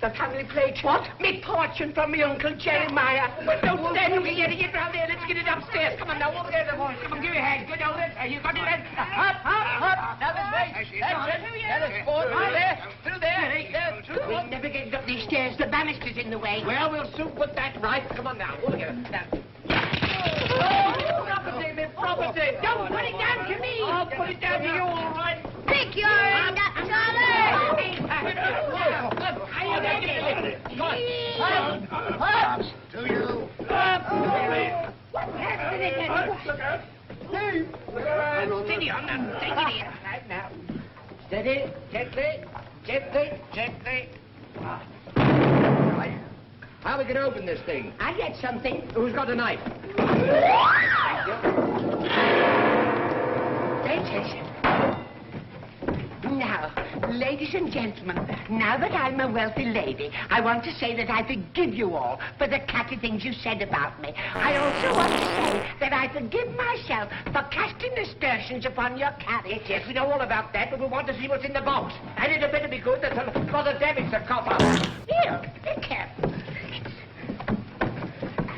The family plate. What? Me fortune from me Uncle Jeremiah. But don't stand looking at it round there. Let's get it upstairs. Come on now, over there, the boy. Come on, give me a hand. Good over there. You got it then. Up. Now this way. That's it. Now let's go through there. Through there. We'll never get it up these stairs. The banister's in the way. Well, we'll soon put that right. Come on now. Over here. Now. Property, me property. Don't put it down to me. I'll put it down to you, all right. Pick your end up, Charlie. Up to you. Steady on that. Take it in. Right now. Steady. Gently. How we can open this thing? I get something. Who's got a knife? Thank you. Now, ladies and gentlemen, now that I'm a wealthy lady, I want to say that I forgive you all for the catty things you said about me. I also want to say that I forgive myself for casting aspersions upon your carriage. Yes, we know all about that, but we want to see what's in the box. And it had better be good. That's rather damage the copper. Here, be careful.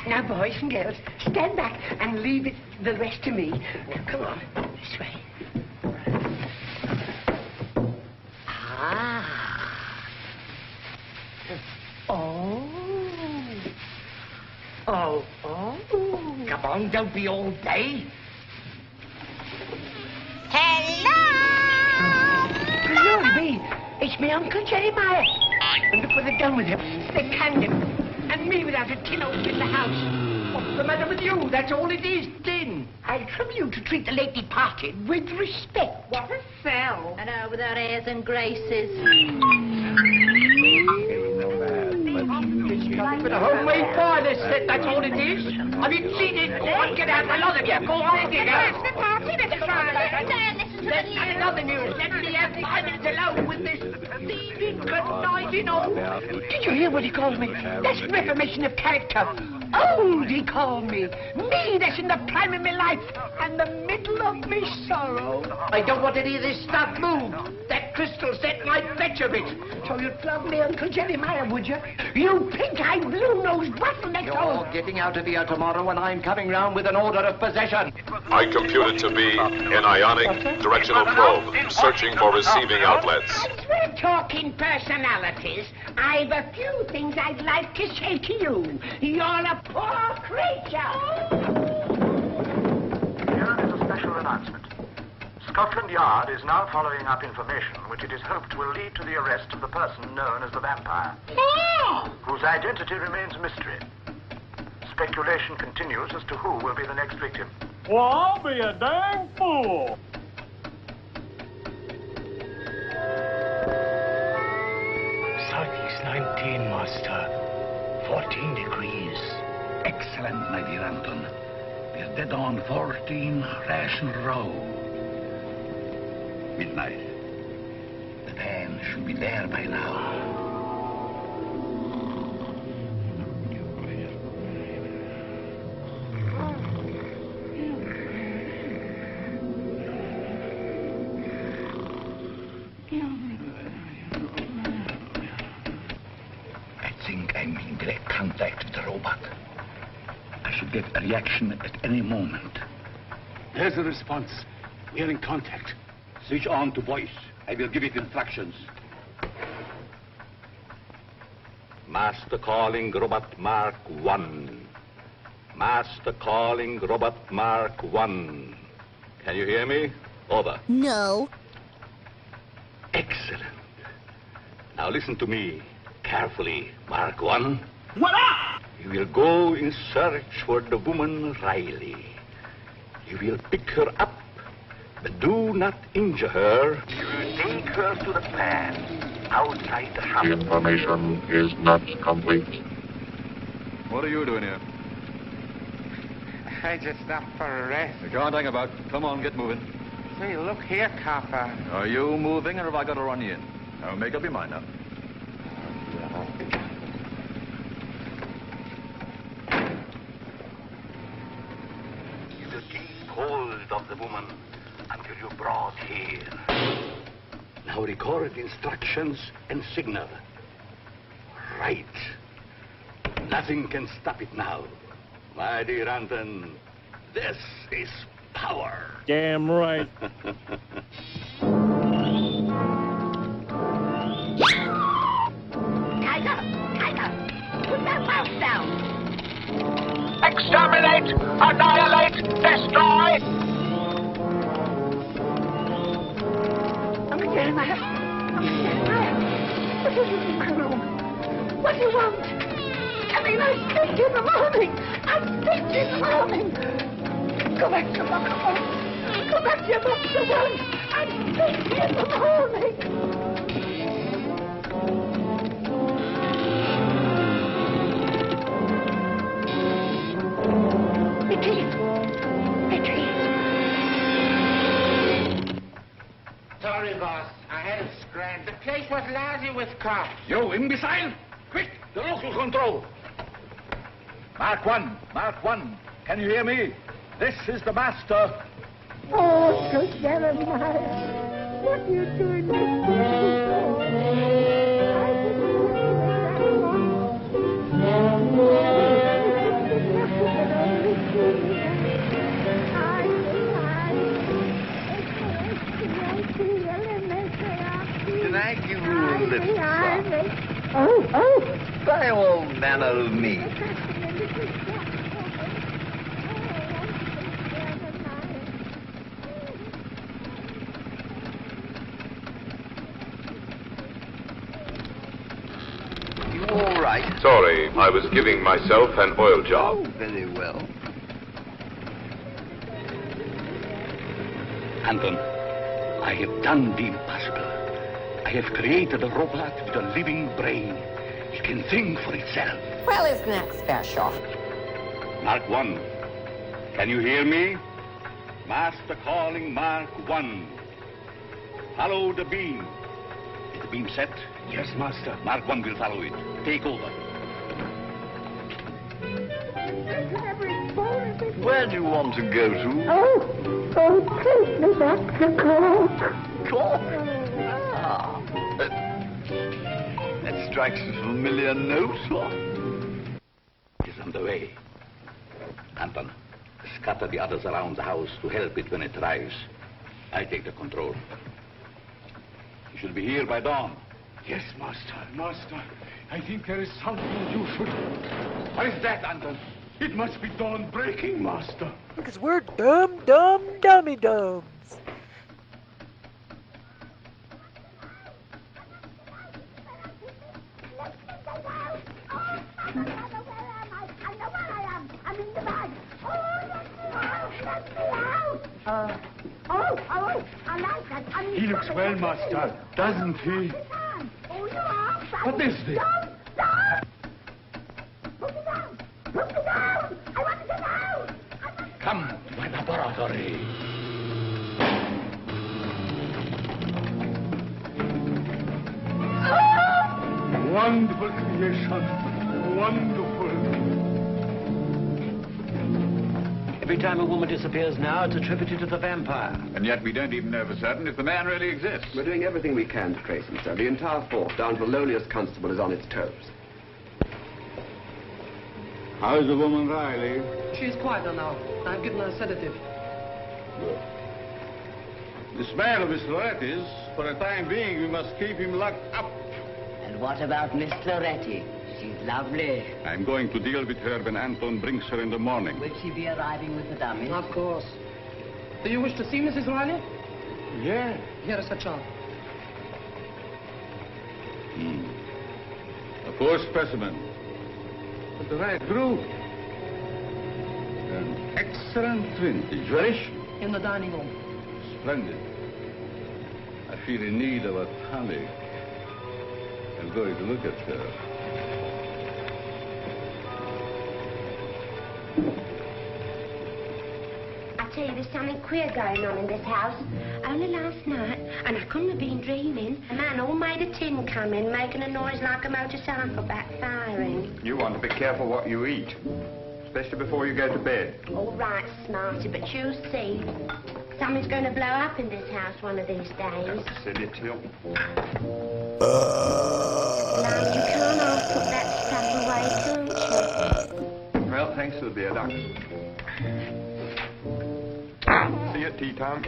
Now, boys and girls, stand back and leave the rest to me. Now, come on, this way. Oh. Come on, don't be all day. Hello! Glory be, it's me Uncle Jeremiah. And look what they've done with him. They canned him. And me without a tin open in the house. What's the matter with you? That's all it is, tin. I trouble you to treat the late departed with respect. What a fell. I know, without airs and graces. But a homemade pie, this set, that's all it is. Have you seen it? Go on, get out, a lot of you. Go on, get out. That's the party, Mr. Riley. loving you. Let me have 5 minutes alone with this thieving, conniving old... Did you hear what he called me? That's reformation of character. Old, he called me. Me, that's in the prime of my life and the middle of my sorrow. I don't want any of this stuff moved. That crystal set might fetch a bit. So you'd love me, Uncle Jeremiah, would you? You pink-eyed, blue-nosed bottleneck. You're getting out of here tomorrow and I'm coming round with an order of possession. I compute it to be an ionic directional probe searching for receiving outlets. As we're talking personalities, I've a few things I'd like to say to you. You're a poor creature. Here is a special announcement. Scotland Yard is now following up information which it is hoped will lead to the arrest of the person known as the vampire, whose identity remains a mystery. Speculation continues as to who will be the next victim. Well, I'll be a dang fool. Southeast 19, Master. 14 degrees. Excellent, my dear Anton. We're dead on 14 Ration Row. Midnight. The van should be there by now. I think I'm in direct contact with the robot. I should get a reaction at any moment. There's a response. We are in contact. Switch on to voice. I will give it instructions. Master calling robot Mark 1. Master calling robot Mark 1. Can you hear me? Over. No. Excellent. Now listen to me carefully, Mark 1. What up? You will go in search for the woman Riley. You will pick her up, but do not injure her. You will take her to the plant outside the house. Information is not complete. What are you doing here? I just stopped for a rest. You can't hang about. Come on, get moving. Say, look here, copper. Are you moving, or have I got to run you in? Now, make up your mind now. You will keep hold of the woman until you're brought here. Now record instructions and signal. Right. Nothing can stop it now. My dear Anton, this is power. Damn right. Tiger, put that mouse down. Exterminate! Annihilate! Destroy! Uncle Jeremiah. What do you think, Colonel? What do you want? I mean, I speak in the morning. I speak in the morning. Go back to Bunker One. Go back to Bunker One. I speak in the morning. Sorry, boss. I had it scrammed. The place was lousy with cops. You imbecile! Quick, the local control. Mark 1, Mark 1. Can you hear me? This is the master. Oh, Uncle Jeremiah. What are you doing Tonight you rule little son. By all manner of means. You all right? Sorry, I was giving myself an oil job. Oh, very well. Anton, I have done the impossible. I have created a robot with a living brain. It can think for itself. Well, isn't that special? Mark 1. Can you hear me? Master calling Mark 1. Follow the beam. Is the beam set? Yes, Master. Mark 1 will follow it. Take over. Where do you want to go to? Take me back to court. Court? Ah. That strikes a familiar note. It is underway. Anton, scatter the others around the house to help it when it arrives. I take the control. You should be here by dawn. Yes, Master. Master, I think there is something you should... What is that, Anton? It must be dawn breaking, Master. Because we're dummy dums. He looks well, Master, doesn't he? What is this? Come to my laboratory. Wonderful creation. Wonderful. Every time a woman disappears now, it's attributed to the vampire. And yet we don't even know for certain if the man really exists. We're doing everything we can to trace him, sir. The entire force, down to the lowliest constable, is on its toes. How's the woman, Riley? She's quieter now. I've given her a sedative. Good. This man of Miss Loretti's, for the time being, we must keep him locked up. And what about Miss Loretti? She's lovely. I'm going to deal with her when Anton brings her in the morning. Will she be arriving with the dummy? Of course. Do you wish to see Mrs. Riley? Yeah. Here is her chart. A poor specimen. But the right group. An excellent vintage. Where is she? In the dining room. Splendid. I feel in need of a tonic. I'm going to look at her. I tell you, there's something queer going on in this house. Only last night, and I couldn't have been dreaming, a man all made of tin come in, making a noise like a motorcycle backfiring. You want to be careful what you eat, especially before you go to bed. All right, Smarty, but you see, something's going to blow up in this house one of these days. Silly too. Now, you can't all put that stuff away, can't you? Well, thanks for the beer, Doc. See you at tea time.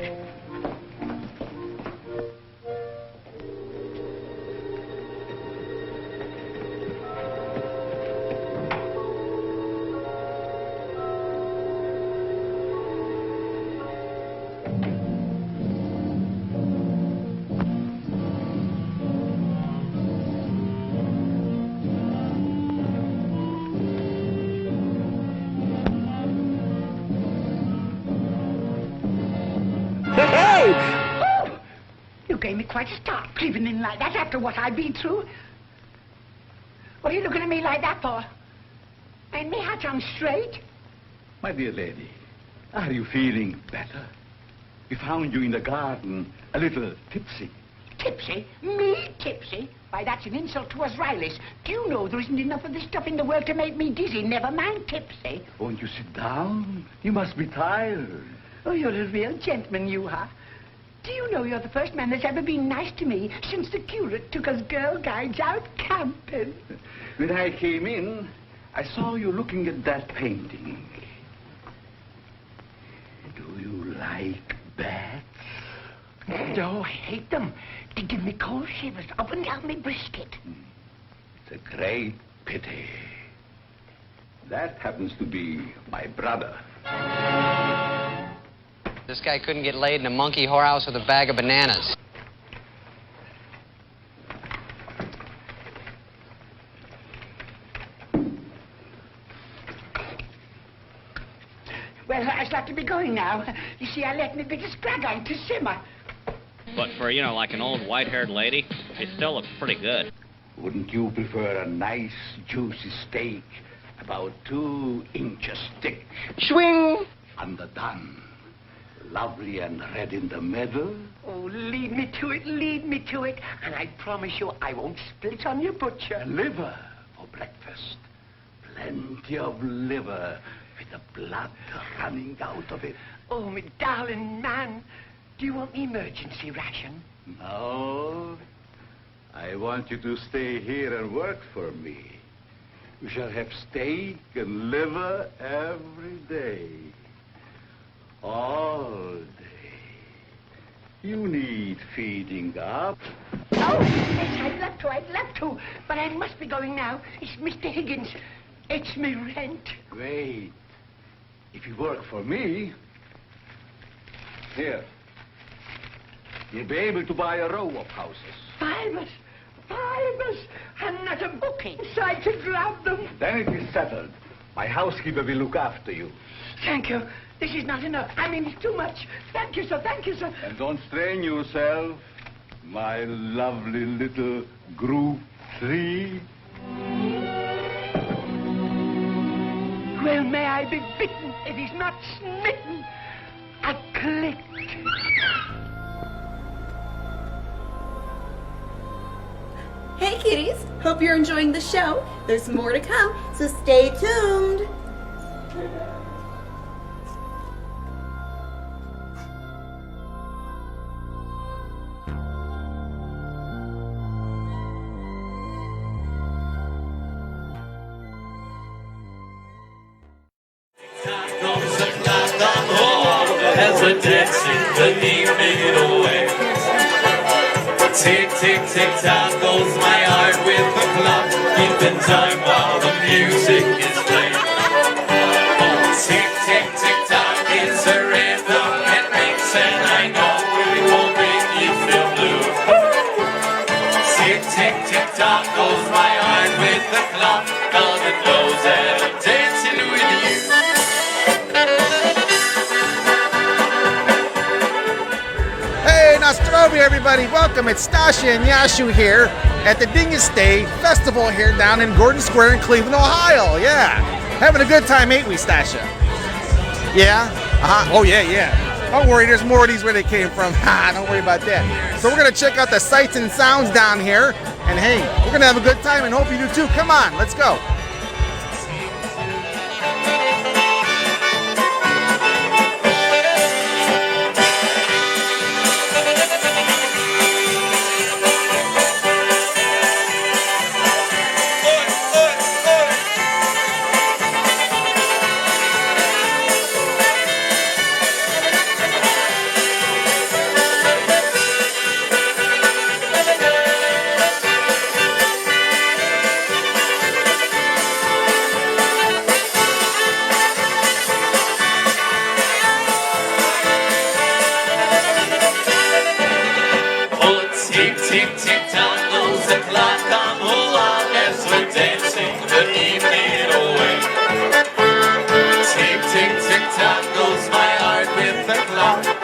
You gave me quite a start creeping in like that after what I've been through. What are you looking at me like that for? Ain't me hat on straight? My dear lady, are you feeling better? We found you in the garden, a little tipsy. Tipsy? Me tipsy? Why, that's an insult to us Rileys. Do you know there isn't enough of this stuff in the world to make me dizzy, never mind tipsy? Won't you sit down? You must be tired. Oh, you're a real gentleman, you are. Do you know you're the first man that's ever been nice to me since the curate took us girl guides out camping? When I came in, I saw you looking at that painting. Do you like bats? No, I hate them. They give me cold shivers up and down my brisket. It's a great pity. That happens to be my brother. This guy couldn't get laid in a monkey whorehouse with a bag of bananas. Well, I'd like to be going now. You see, I let me bit of scrag on to simmer. But for, you know, like an old white-haired lady, it still looks pretty good. Wouldn't you prefer a nice, juicy steak, about 2 inches thick? Swing! Underdone. lovely and red in the middle. Oh, lead me to it, and I promise you I won't split on your butcher. Liver for breakfast. Plenty of liver with the blood running out of it. Oh, my darling man, do you want the emergency ration? No. I want you to stay here and work for me. You shall have steak and liver every day. All day. You need feeding up. Oh, yes, I'd love to, but I must be going now. It's Mr. Higgins. It's me rent. Wait. If you work for me, here, you'll be able to buy a row of houses. 5 of us, and not a booking inside to grab them. Then it is settled. My housekeeper will look after you. Thank you. This is not enough. I mean, it's too much. Thank you, sir. Thank you, sir. And don't strain yourself, my lovely little Group 3. Well, may I be bitten if he's not smitten. I clicked. Hey kitties, hope you're enjoying the show. There's more to come, so stay tuned. As the dancing the evening away. Tick, tick, tick, tock goes my heart with the clock, keeping time while the music is playing. Oh, tick, tick, tick, tock is a rhythm it makes, and I know it won't make you feel blue. Tick, tick, tick, tock goes my heart with the clock, 'cause it knows that I'm dancing with you. Hey, Nostrovia, everybody. Welcome. It's Stasha and Yashu here at the Dingus Day Festival here down in Gordon Square in Cleveland, Ohio. Yeah. Having a good time, ain't we, Stasha? Yeah? Oh, yeah. Don't worry, there's more of these where they came from. Don't worry about that. So we're going to check out the sights and sounds down here. And hey, we're going to have a good time and hope you do too. Come on, let's go.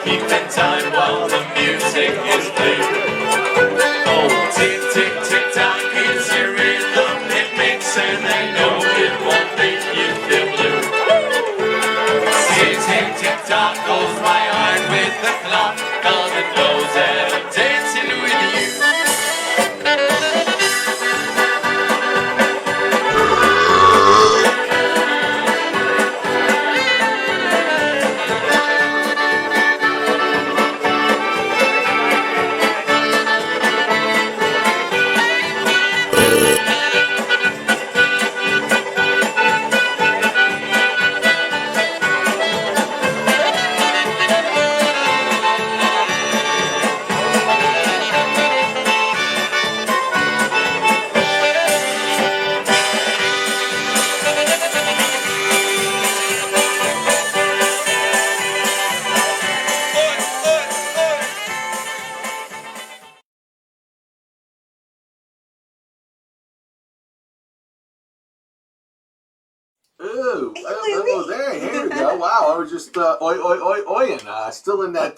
Keeping time while the music is played. Oh, tick, tick, tick, tock is a rhythm it makes, and I know it won't make you feel blue. Tick, tick, tick, tock goes my heart with the clock, 'cause it knows that I'm dancing with you. Oh, there we go. Wow, I was just and still in that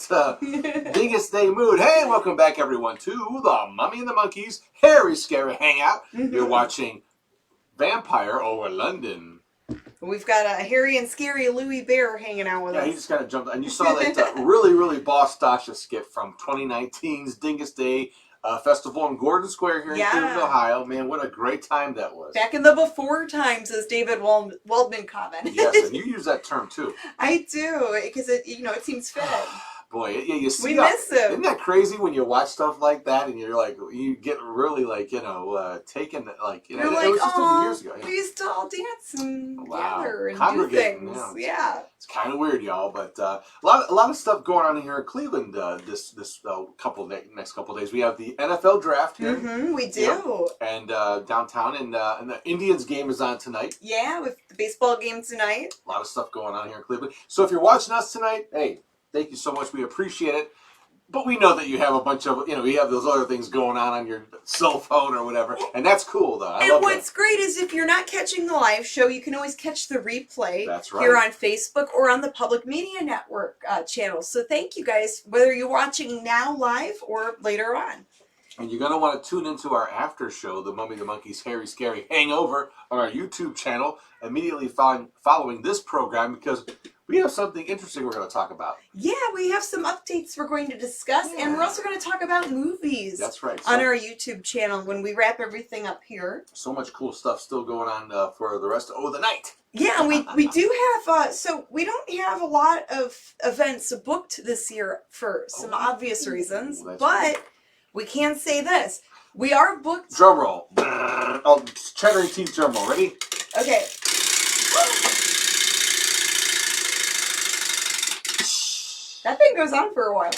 Dingus Day mood. Hey, welcome back, everyone, to the Mummy and the Monkey's Harry Scary Hangout. You're watching Vampire over London. We've got a hairy and scary Louie Bear hanging out with us. Yeah, he just kind of jumped. And you saw that really, really boss Stasha skit from 2019's Dingus Day Festival in Gordon Square here in Cleveland, Ohio. Man, what a great time that was. Back in the before times, as David Waldman commented. Yes, and you use that term too. I do, because it seems fit. Boy, yeah, you see. We miss him. Isn't that crazy when you watch stuff like that and you're like, you get really like, taken like, You're like, it was just a few years ago. we used to all dance and gather and do Congregate, things. Yeah. It's kind of weird, y'all, but a lot of stuff going on here in Cleveland this next couple of days. We have the NFL draft here. We do. And downtown, and the Indians game is on tonight. Yeah, with the baseball game tonight. A lot of stuff going on here in Cleveland. So if you're watching us tonight, hey, thank you so much. We appreciate it. But we know that you have a bunch of, you have those other things going on your cell phone or whatever. And that's cool, though. I love what's great is if you're not catching the live show, you can always catch the replay That's right. here on Facebook or on the Public Media Network channel. So thank you guys, whether you're watching now live or later on. And you're going to want to tune into our after show, The Mummy the Monkey's Hairy Scary Hangover, on our YouTube channel, immediately following this program, because we have something interesting we're going to talk about. Yeah, we have some updates we're going to discuss, and we're also going to talk about movies. That's right. On our YouTube channel when we wrap everything up here. So much cool stuff still going on for the rest of the night. Yeah, we do have, so we don't have a lot of events booked this year for some obvious reasons, but we can say this. We are booked. Drum roll. Oh, chattering teeth drum roll. Ready? Okay. That thing goes on for a while.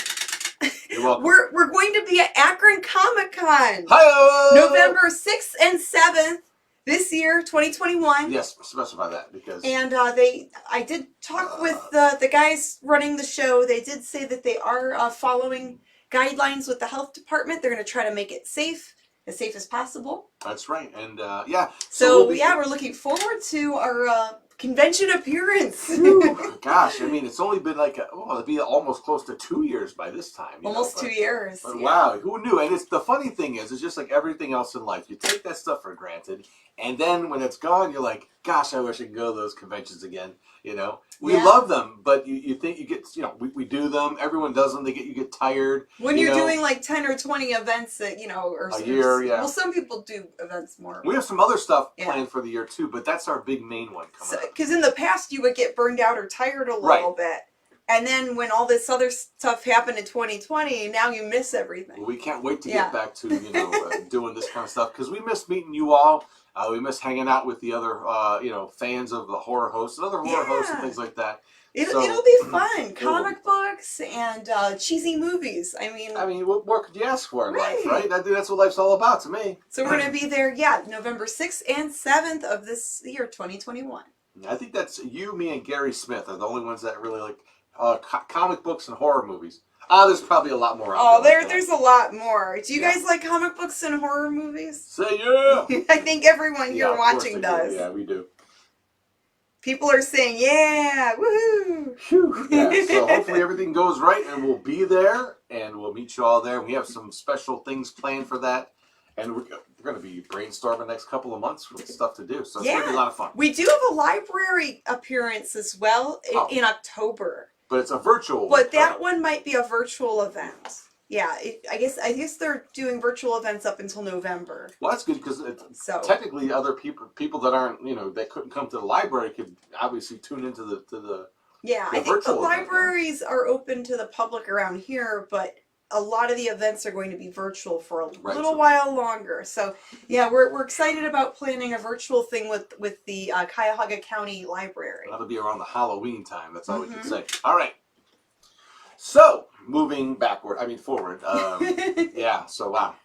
You're welcome. We're going to be at Akron Comic-Con. Hi-oh! November 6th and 7th this year, 2021. Yes, specify that because. And I did talk with the guys running the show. They did say that they are following guidelines with the health department. They're going to try to make it as safe as possible. That's right, and yeah. So we're looking forward to our convention appearance. Gosh, I mean, it's only been like it'll be almost close to 2 years by this time. Almost 2 years. But wow, who knew? And it's the funny thing is, it's just like everything else in life. You take that stuff for granted, and then when it's gone, you're like, gosh, I wish I could go to those conventions again. We love them, but you think you get, we do them. Everyone does them. You get tired. When you're doing like 10 or 20 events that, or a year, yeah. Well, some people do events more. We have some other stuff planned for the year too, but that's our big main one coming up. Because in the past, you would get burned out or tired a little bit. And then when all this other stuff happened in 2020, now you miss everything. We can't wait to get back to, doing this kind of stuff because we miss meeting you all. We miss hanging out with the other, fans of the horror hosts and other horror hosts and things like that. It'll be fun. Comic books and cheesy movies. I mean, what more could you ask for in life, right? That's what life's all about to me. So we're going to be there, November 6th and 7th of this year, 2021. I think that's you, me, and Gary Smith are the only ones that really like comic books and horror movies. There's probably a lot more out there. There's a lot more. Do you guys like comic books and horror movies? Say yeah! I think everyone here watching does. Yeah, we do. People are saying, yeah, woohoo! Yeah, so hopefully everything goes right and we'll be there and we'll meet you all there. We have some special things planned for that. And we're going to be brainstorming the next couple of months with stuff to do. So it's going to be a lot of fun. We do have a library appearance as well in October. But it's a virtual one. But that one might be a virtual event. Yeah, I guess they're doing virtual events up until November. Well, that's good because technically other people that aren't, that couldn't come to the library could obviously tune into the Yeah, I think the libraries are open to the public around here, but a lot of the events are going to be virtual for a little while longer. So, yeah, we're excited about planning a virtual thing with the Cuyahoga County Library. That'll be around the Halloween time. That's all we can say. All right. So, moving forward. Yeah, so wow.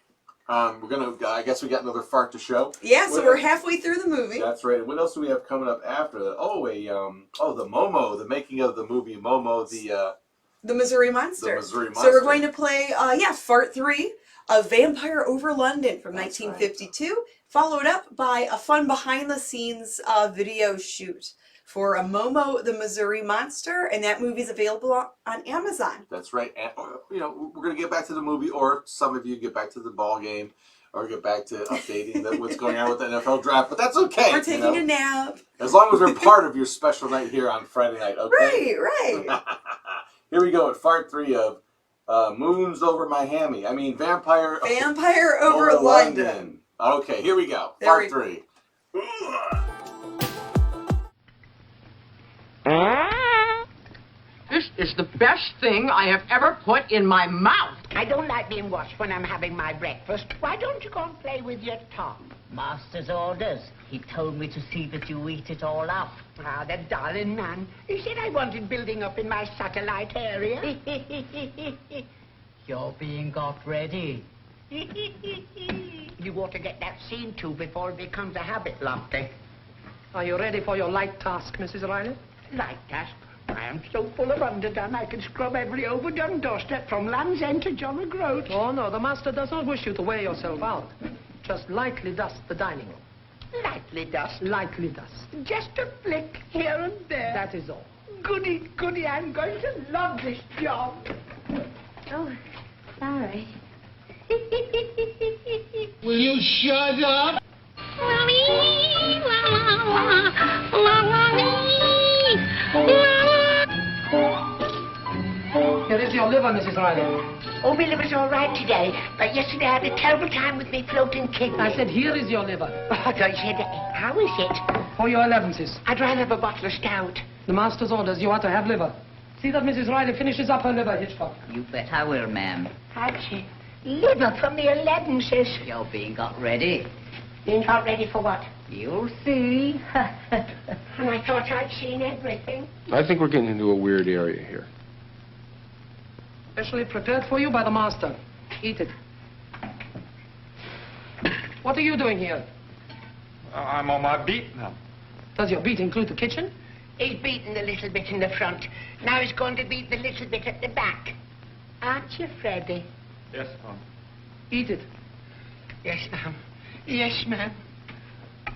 We're going to, I guess we got another fart to show. Yeah, so we're halfway through the movie. That's right. What else do we have coming up after that? The Momo, the making of the movie Momo, The Missouri Monster. The Missouri Monster. So we're going to play, Fart 3, A Vampire Over London from 1952, followed up by a fun behind-the-scenes video shoot for a Momo, the Missouri Monster, and that movie's available on Amazon. That's right. And, we're going to get back to the movie, or some of you get back to the ball game. or get back to updating what's going on with the NFL draft. But that's okay. We're taking a nap. As long as we're part of your special night here on Friday night, okay? Right. Here we go at part 3 of Moons Over Miami. I mean, Vampire over London. Okay, here we go. There Part we 3. This is the best thing I have ever put in my mouth. I don't like being watched when I'm having my breakfast. Why don't you go and play with your Tom? Master's orders. He told me to see that you eat it all up. Ah, the darling man. He said I wanted building up in my satellite area. You're being got ready. You ought to get that seen to before it becomes a habit, Lofty. Are you ready for your light task, Mrs. Riley? Light task? I am so full of underdone, I can scrub every overdone doorstep from Land's End to John O'Groat. Oh, no, the master does not wish you to wear yourself out. Just lightly dust the dining room. Lightly dust? Lightly dust. Just a flick here and there. That is all. Goody, goody, I'm going to love this job. Oh, sorry. Will you shut up? Here is your liver, Mrs. Riley. Oh, my liver's all right today, but yesterday I had a terrible time with me floating kidney. I said, here is your liver. Oh, I said, how is it? For your allowances. I'd rather have a bottle of stout. The master's orders, you are to have liver. See that Mrs. Riley finishes up her liver, Hitchcock. You bet I will, ma'am. Had she? Liver from the allowances. You're being got ready. Being got ready for what? You'll see. And I thought I'd seen everything. I think we're getting into a weird area here. Specially prepared for you by the master. Eat it. What are you doing here? I'm on my beat now. Does your beat include the kitchen? He's beaten a little bit in the front. Now he's going to beat the little bit at the back. Aren't you, Freddie? Yes, ma'am. Eat it. Yes, ma'am. Yes, ma'am.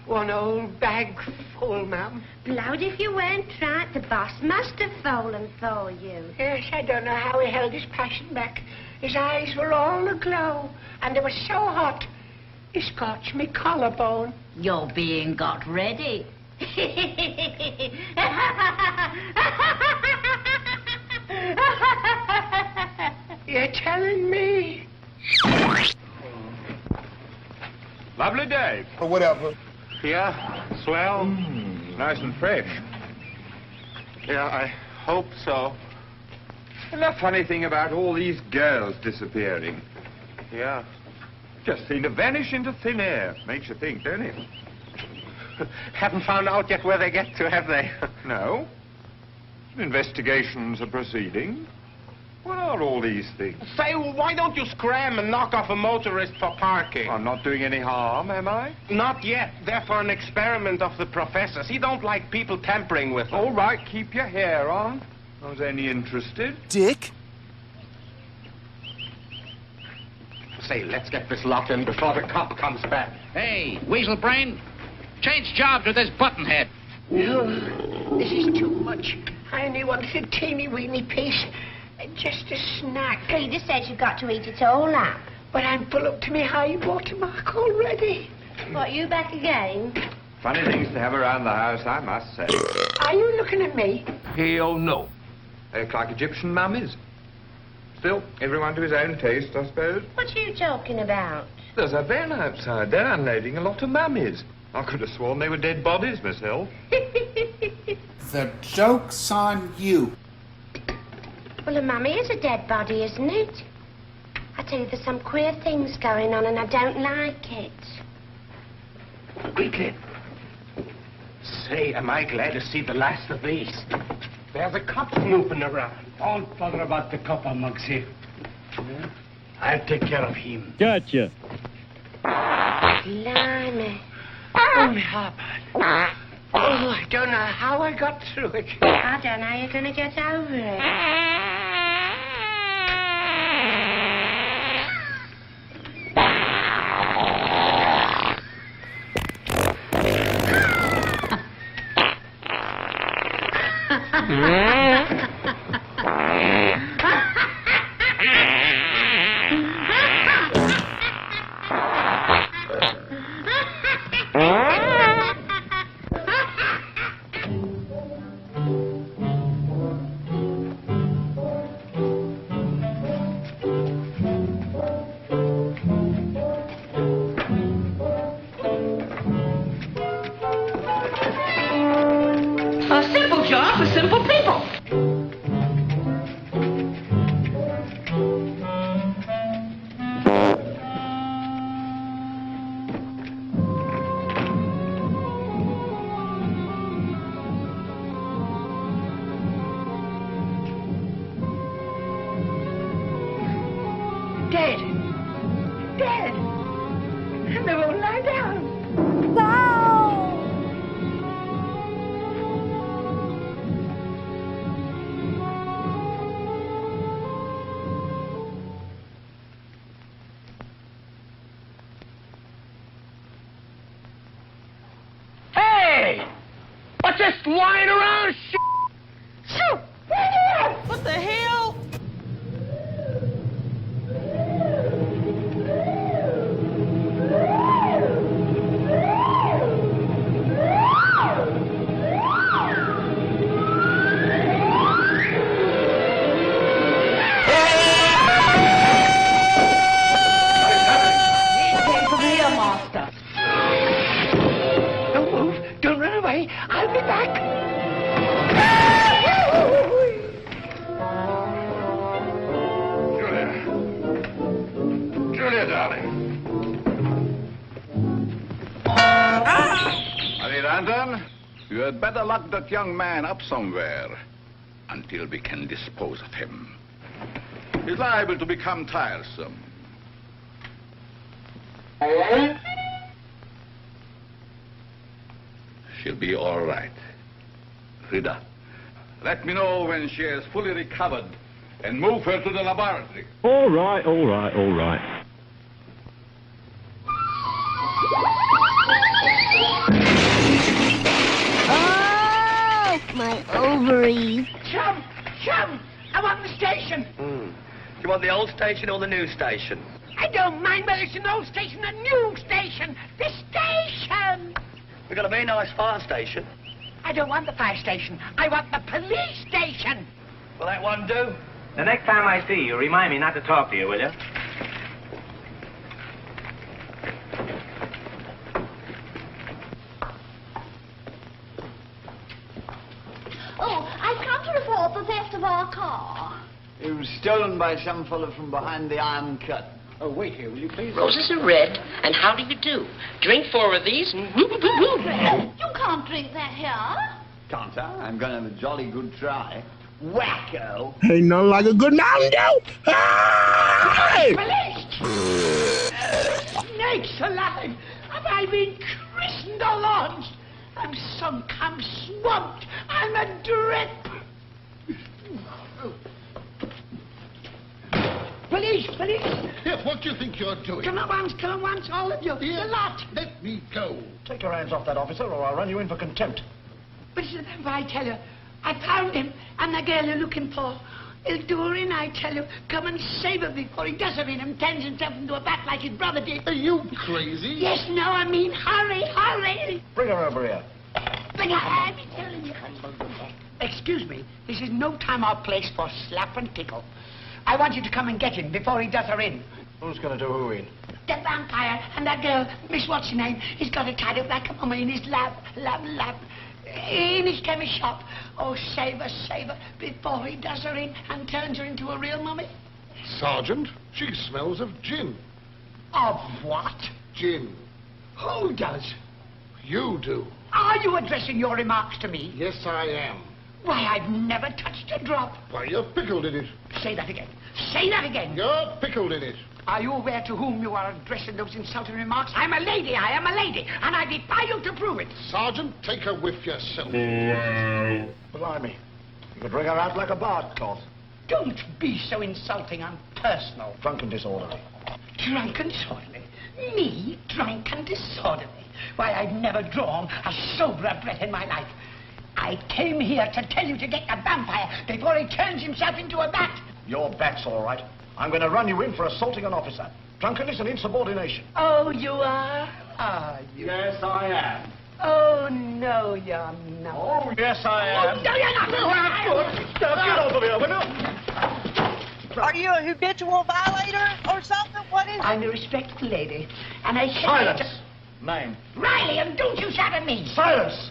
One old bag full, ma'am. Blowed if you weren't right. The boss must have fallen for you. Yes, I don't know how he held his passion back. His eyes were all aglow, and they were so hot, he scorched me collarbone. You're being got ready. You're telling me? Lovely day. Or whatever. Yeah, swell. Nice and fresh. Yeah, I hope so. And the funny thing about all these girls disappearing. Yeah. Just seem to vanish into thin air. Makes you think, don't it? Haven't found out yet where they get to, have they? No. Investigations are proceeding. What are all these things? Say, why don't you scram and knock off a motorist for parking? I'm not doing any harm, am I? Not yet. They're for an experiment of the professor's. He don't like people tampering with them. All right, keep your hair on. I was only interested. Dick? Say, let's get this locked in before the cop comes back. Hey, Weasel Brain, change jobs with this buttonhead. No, this is too much. I only wanted a teeny-weeny piece. Just a snack. Peter says you've got to eat it all up. But I'm full up to my high watermark already. What, you back again? Funny things to have around the house, I must say. Are you looking at me? Hell no. They look like Egyptian mummies. Still, everyone to his own taste, I suppose. What are you talking about? There's a van outside. They're unloading a lot of mummies. I could have sworn they were dead bodies myself. The joke's on you. Well, a mummy is a dead body, isn't it? I tell you, there's some queer things going on and I don't like it. Quickly. Say, am I glad to see the last of these. There's a cop snooping around. Don't bother about the copper, Mugsy. I'll take care of him. Gotcha. Blimey. Oh, my heart. Oh, I don't know how I got through it. I don't know how you're going to get over it. lying around shit. Shoot! What the hell? Don't move. Don't run away. I'll be back. Julia, darling. Honey Ranton, you had better lock that young man up somewhere until we can dispose of him. He's liable to become tiresome. She'll be all right. Rita, let me know when she is fully recovered and move her to the laboratory. All right, all right, all right. Oh, my ovaries. Chum! Chum! I want the station. Do you want the old station or the new station? I don't mind whether it's an old station or a new station. The station! We've got a very nice fire station. I don't want the fire station. I want the police station. Will that one do? The next time I see you, remind me not to talk to you, will you? Oh, I've come to report the theft of our car. It was stolen by some fellow from behind the Iron Curtain. Oh, wait here, will you please? Roses are red, and how do you do? Drink 4 of these, and woo-woo-woo-woo. You can't drink that here. Can't I? I'm going to have a jolly good try. Wacko! Ain't nothing like a good Mountain Dew. Hey! Police! Snakes alive! Have I been christened or launched? I'm sunk, I'm swamped, I'm a drip! Police, police! Here, what do you think you're doing? Come at once, all of you, Here, the lot! let me go. Take your hands off that officer, or I'll run you in for contempt. But if I tell you, I found him, and the girl you're looking for. He'll do her in, I tell you. Come and save her before he does her in and turns himself into a bat like his brother did. Are you crazy? Yes, no, I mean, hurry, hurry! Bring her over here. But I'm telling you. Excuse me, this is no time or place for slap and tickle. I want you to come and get him before he does her in. Who's going to do who in? The vampire and that girl, Miss What's her name, he's got her tied up like a mummy in his lap, in his chemist shop. Oh, save her, before he does her in and turns her into a real mummy. Sergeant, she smells of gin. Of what? Gin. Who does? You do. Are you addressing your remarks to me? Yes, I am. Why, I've never touched a drop. Why, you're pickled in it. Say that again. Say that again. You're pickled in it. Are you aware to whom you are addressing those insulting remarks? I'm a lady, I am a lady, and I defy you to prove it. Sergeant, take a whiff yourself. Blimey. You could wring her out like a barcloth. Don't be so insulting and personal. Drunk and disorderly. Drunk and disorderly? Me, drunk and disorderly? Why, I've never drawn a soberer breath in my life. I came here to tell you to get the vampire before he turns himself into a bat. Your bat's all right. I'm going to run you in for assaulting an officer. Drunkenness and insubordination. Oh, you are? Are you? Yes, I am. Oh, no, you're not. Oh, yes, I am. Oh, no, you're not. Get over here, will you? Are you a habitual violator or something? What is it? I'm a respectable lady, and I came Silence. here to... Name. Riley, and don't you shout at me. Silence.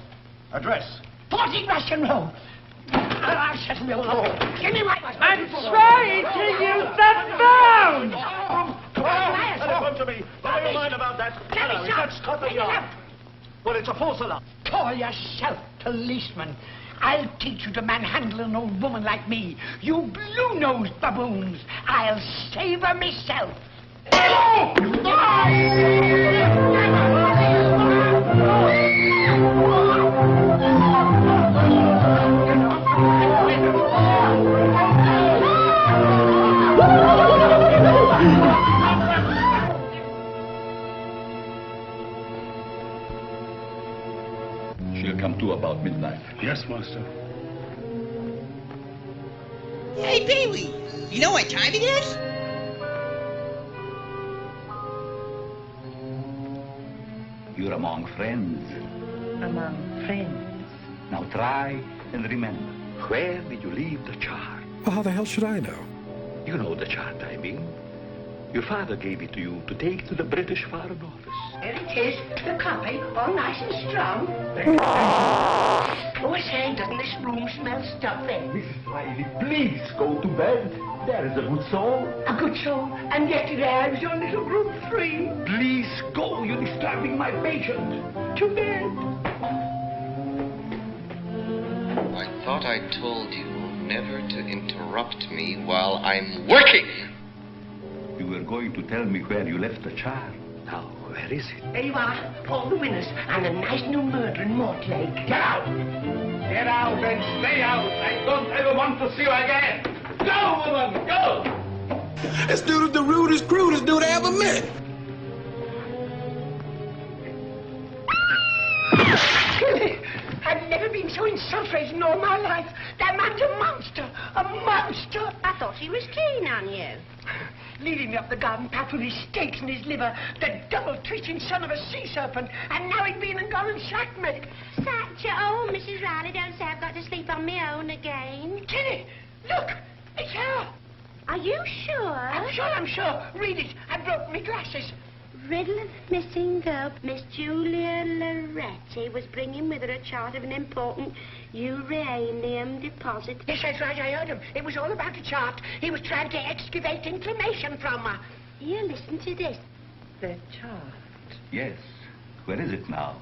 Address. 40 Russian Road. I'll settle you alone. Give me my... I'm trying to use the phone! Telephone to me. Never mind about that. Hello, is that Scotland Yard? Well, it's a false alarm. Call yourself policeman. I'll teach you to manhandle an old woman like me. You blue-nosed baboons. I'll save her myself. She'll come to about midnight. Yes, Master. Hey, Pee-wee, you know what time it is? You're among friends. Among friends. Now try and remember. Where did you leave the chart? Well, how the hell should I know? You know the chart, I mean. Your father gave it to you to take to the British Foreign Office. There it is, the copy, all nice and strong. Oh, I say, doesn't this room smell stuffy? Mrs. Riley, please go to bed. There is a good soul. A good soul, and yet there is your little group 3. Please go. You're disturbing my patient. To bed. I thought I told you never to interrupt me while I'm working. You were going to tell me where you left the chart. Now, where is it? There you are, all the winners, and a nice new murder in Mortlake. Get out! Get out and stay out. I don't ever want to see you again. Go, woman, go! This dude is the rudest, crudest dude I ever met. I've never been so insulted in all my life. That man's a monster, a monster. I thought he was keen on you. Leading me up the garden path with his steaks and his liver, the double-twitching son of a sea serpent, and now he'd been and gone and sacked me. Sacked you? Oh, Mrs. Riley, don't say I've got to sleep on my own again. Kitty, look, it's her. Are you sure? I'm sure. Read it. I broke my glasses. Riddle of the missing girl. Miss Julia Loretti was bringing with her a chart of an important uranium deposit. Yes, that's right, I heard him. It was all about the chart. He was trying to excavate information from her. Here, listen to this. The chart. Yes. Where is it now?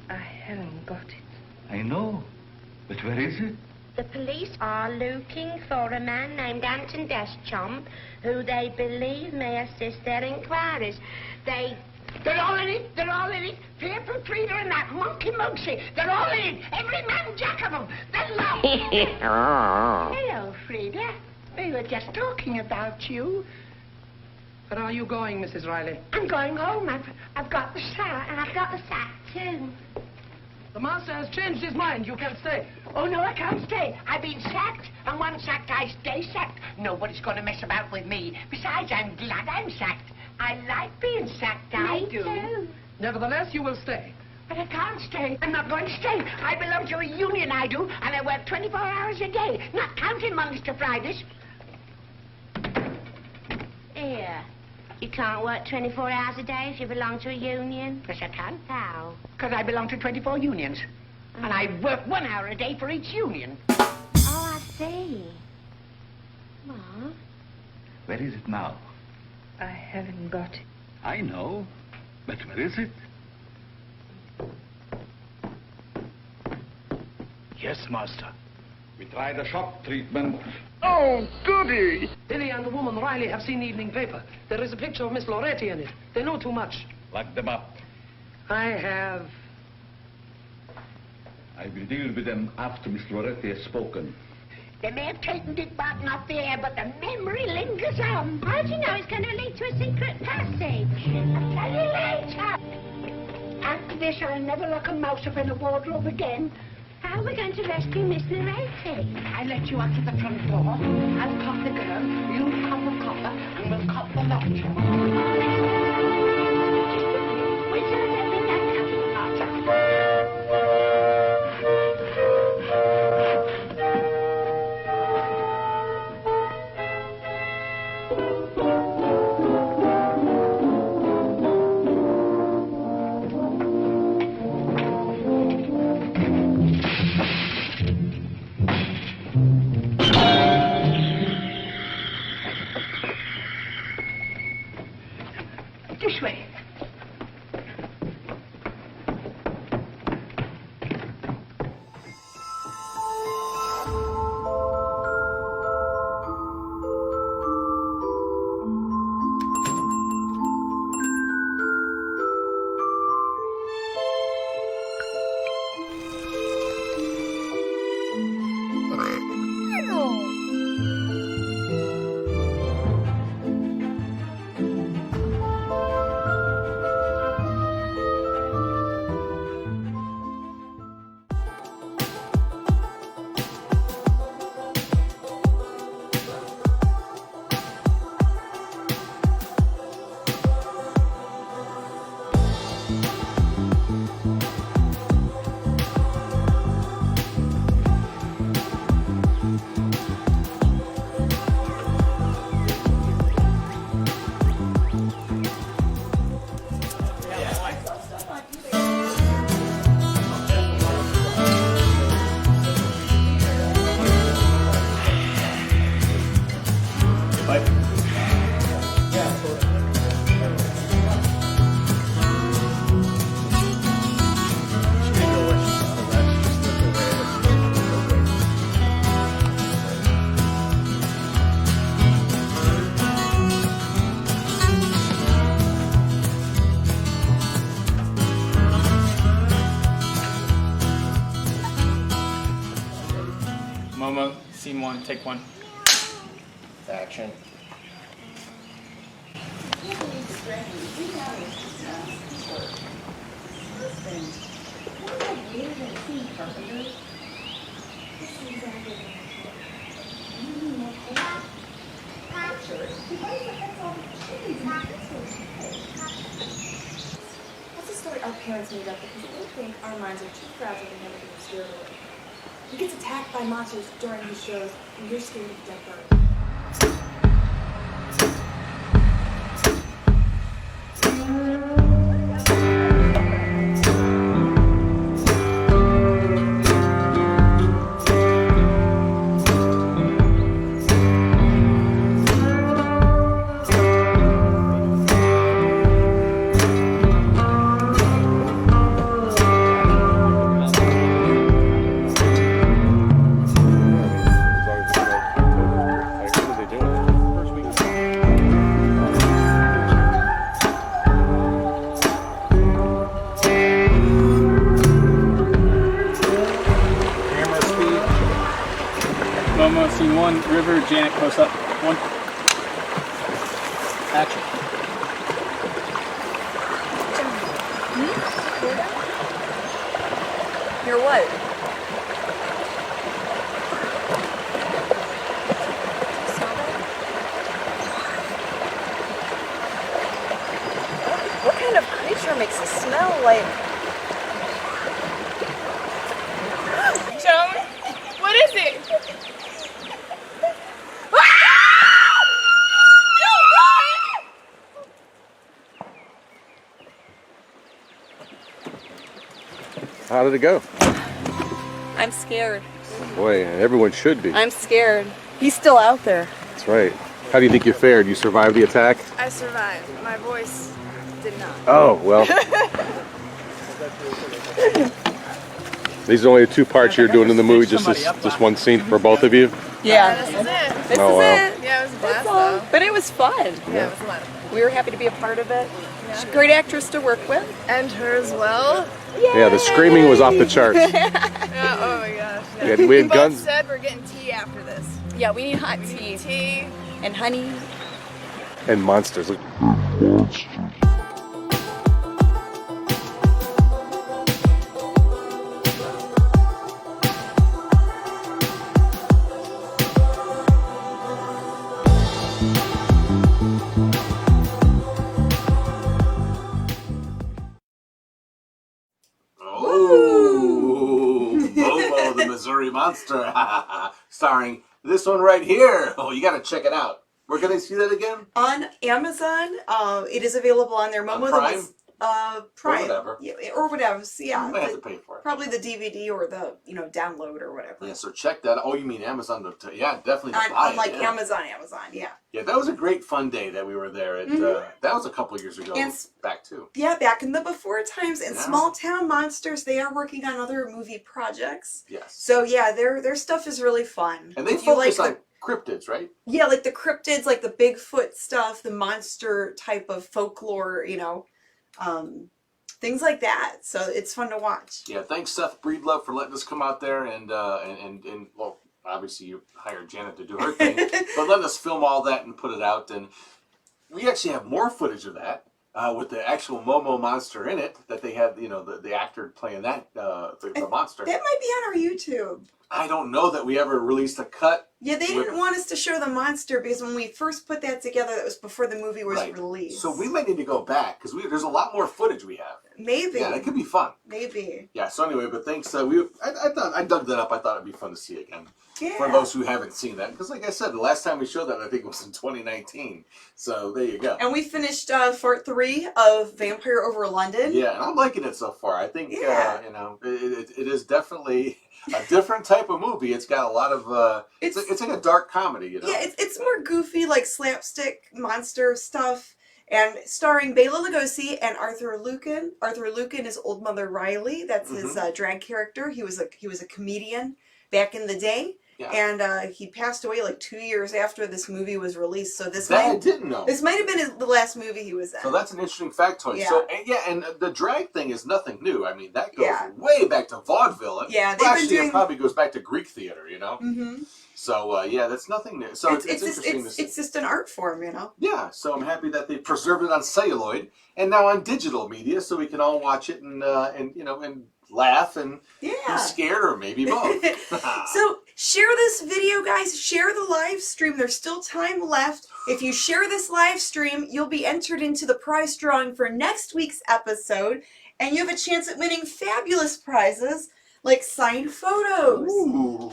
I haven't got it. I know. But where is it? The police are looking for a man named Anton Deschamps, who they believe may assist their inquiries. They're all in it. They're all in it. Paper Frida and that monkey Mugsy. They're all in it. Every man jack of them. They're Hello, Frida. We were just talking about you. Where are you going, Mrs. Riley? I'm going home. I've got the sack. And I've got the sack, too. The master has changed his mind. You can stay. Oh, no, I can't stay. I've been sacked, and once sacked, I stay sacked. Nobody's going to mess about with me. Besides, I'm glad I'm sacked. I like being sacked, I do. Too. Nevertheless, you will stay. But I can't stay. I'm not going to stay. I belong to a union, I do, and I work 24 hours a day, not counting Mondays to Fridays. Here. You can't work 24 hours a day if you belong to a union. Yes, I can. How? Because I belong to 24 unions. And I work 1 hour a day for each union. Oh, I see. What? Where is it now? I haven't got it. I know. But where is it? Yes, Master. We tried a shock treatment. Oh, goody! Billy and the woman Riley have seen the evening paper. There is a picture of Miss Loretti in it. They know too much. Lock them up. I have... I will deal with them after Miss Loretti has spoken. They may have taken Dick Barton off the air, but the memory lingers on. How do you know it's going to lead to a secret passage? I'll tell you later. After this, I'll never lock a mouse up in a wardrobe again. How are we going to rescue Miss Loretti? I let you out to the front door. I'll cop the girl, you cop the copper, and we'll cop the lot. Wait till I bring that cat to the party. This way. Scene 1, take 1. Action. That's a story our parents made up because they think our minds are too fragile to handle being scared away. He gets attacked by monsters during his shows, and you're scared of dead bird. Momo, Scene 1, River, Janet, close up. 1. Action. You're what? What kind of creature makes a smell like... Show me. What is it? How did it go? I'm scared. Boy, everyone should be. I'm scared. He's still out there. That's right. How do you think you fared? You survived the attack? I survived. My voice did not. Oh, well. These are only the 2 parts you're doing in the movie, just one scene for both of you? Yeah. This is it. This Oh, is wow. it. Yeah, it was a blast though. But it was fun. Yeah, it was a lot of fun. We were happy to be a part of it. She's a great actress to work with. And her as well. Yeah, the screaming was off the charts. Yeah, oh my gosh. Yeah, we had both guns. said we're getting tea after this. Yeah, we need hot tea. Tea and honey. And monsters. Ooh, Bobo the Missouri Monster, starring this one right here. Oh, you got to check it out. Where can I see that again? On Amazon, it is available on their Momo. Prime? Prime. Or whatever. Yeah, or whatever. So, yeah. You might have to pay for it. Probably the DVD or the download or whatever. Yeah, so check that. Oh, you mean Amazon? Yeah, definitely. To buy On it, like yeah. Amazon, yeah. Yeah, that was a great fun day that we were there. That was a couple years ago. And back too. Yeah, back in the before times. And Yeah. Small Town Monsters, they are working on other movie projects. Yes. So yeah, their stuff is really fun. And they If you focus like on cryptids, right? Yeah, like the cryptids, like the Bigfoot stuff, the monster type of folklore, things like that. So it's fun to watch. Yeah, thanks Seth Breedlove for letting us come out there and well, obviously you hired Janet to do her thing, but letting us film all that and put it out. And we actually have more footage of that with the actual Momo monster in it that they had, the actor playing that the monster. That might be on our YouTube. I don't know that we ever released a cut. Yeah, they didn't want us to show the monster because when we first put that together, that was before the movie was released. So we might need to go back because there's a lot more footage we have. Maybe. Yeah, that could be fun. Maybe. Yeah. So anyway, but thanks. I dug that up. I thought it'd be fun to see again. Yeah. For those who haven't seen that, because like I said, the last time we showed that I think was in 2019. So there you go. And we finished part 3 of Vampire Over London. Yeah, and I'm liking it so far. I think it is definitely a different type of movie. It's got a lot of it's like a dark comedy. Yeah, it's more goofy, like slapstick monster stuff. And starring Bela Lugosi and Arthur Lucan. Arthur Lucan is Old Mother Riley. That's his drag character. He was a comedian back in the day. Yeah. And he passed away like 2 years after this movie was released. So this I didn't know. This might have been the last movie he was in. So that's an interesting factoid. Yeah. So and the drag thing is nothing new. I mean, that goes way back to vaudeville. Yeah, well, actually, it probably goes back to Greek theater. You know. Mm-hmm. So yeah, that's nothing new. So it's interesting to see. It's just an art form, you know. Yeah. So I'm happy that they preserved it on celluloid and now on digital media, so we can all watch it and laugh and be scared, or maybe both. So share this video, guys. Share the live stream. There's still time left. If you share this live stream, you'll be entered into the prize drawing for next week's episode, and you have a chance at winning fabulous prizes like signed photos,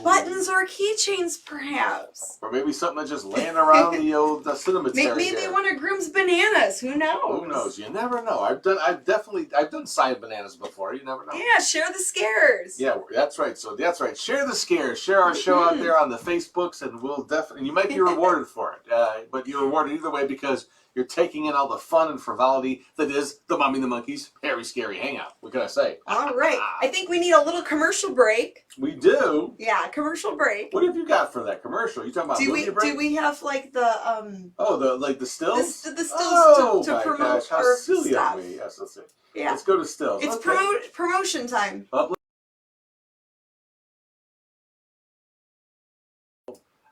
buttons, or keychains, perhaps. Or maybe something that's just laying around the old cemetery. Maybe one of Grimm's bananas. Who knows? Who knows? You never know. I've done signed bananas before. You never know. Yeah, share the scares. Yeah, that's right. So that's right. Share the scares. Share our show out there on the Facebooks, and we'll definitely. You might be rewarded for it, but you're rewarded either way because you're taking in all the fun and frivolity that is the Mummy and the Monkey's Hairy Scary Hangout. What can I say? All right. I think we need a little commercial break. We do? Yeah, commercial break. What have you got for that commercial? You talking about movie break? Do we have like the the stills? The stills to my promote gosh, how our silly stuff. of me. Yes, let's see. Yeah. Let's go to stills. It's promotion time.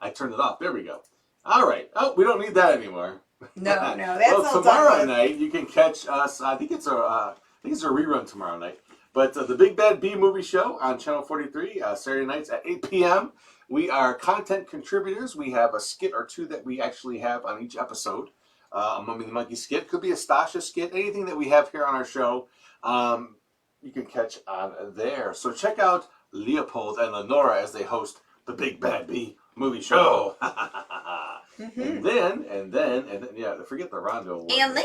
I turned it off. There we go. All right. Oh, we don't need that anymore. No, that's all tomorrow done. night you can catch us. I think it's a rerun tomorrow night. But the Big Bad B Movie Show on Channel 43 Saturday nights at 8 p.m. We are content contributors. We have a skit or two that we actually have on each episode. A Mummy the Monkey skit, could be a Stasha skit, anything that we have here on our show. You can catch on there. So check out Leopold and Lenora as they host the Big Bad B Movie Show. And then, yeah, forget the Rondo award. And then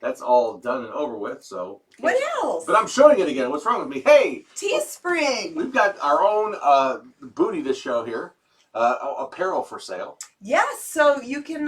that's all done and over with. So what else? But I'm showing it again. What's wrong with me? Hey, Teespring. We've got our own booty to show here. Apparel for sale. Yes, so you can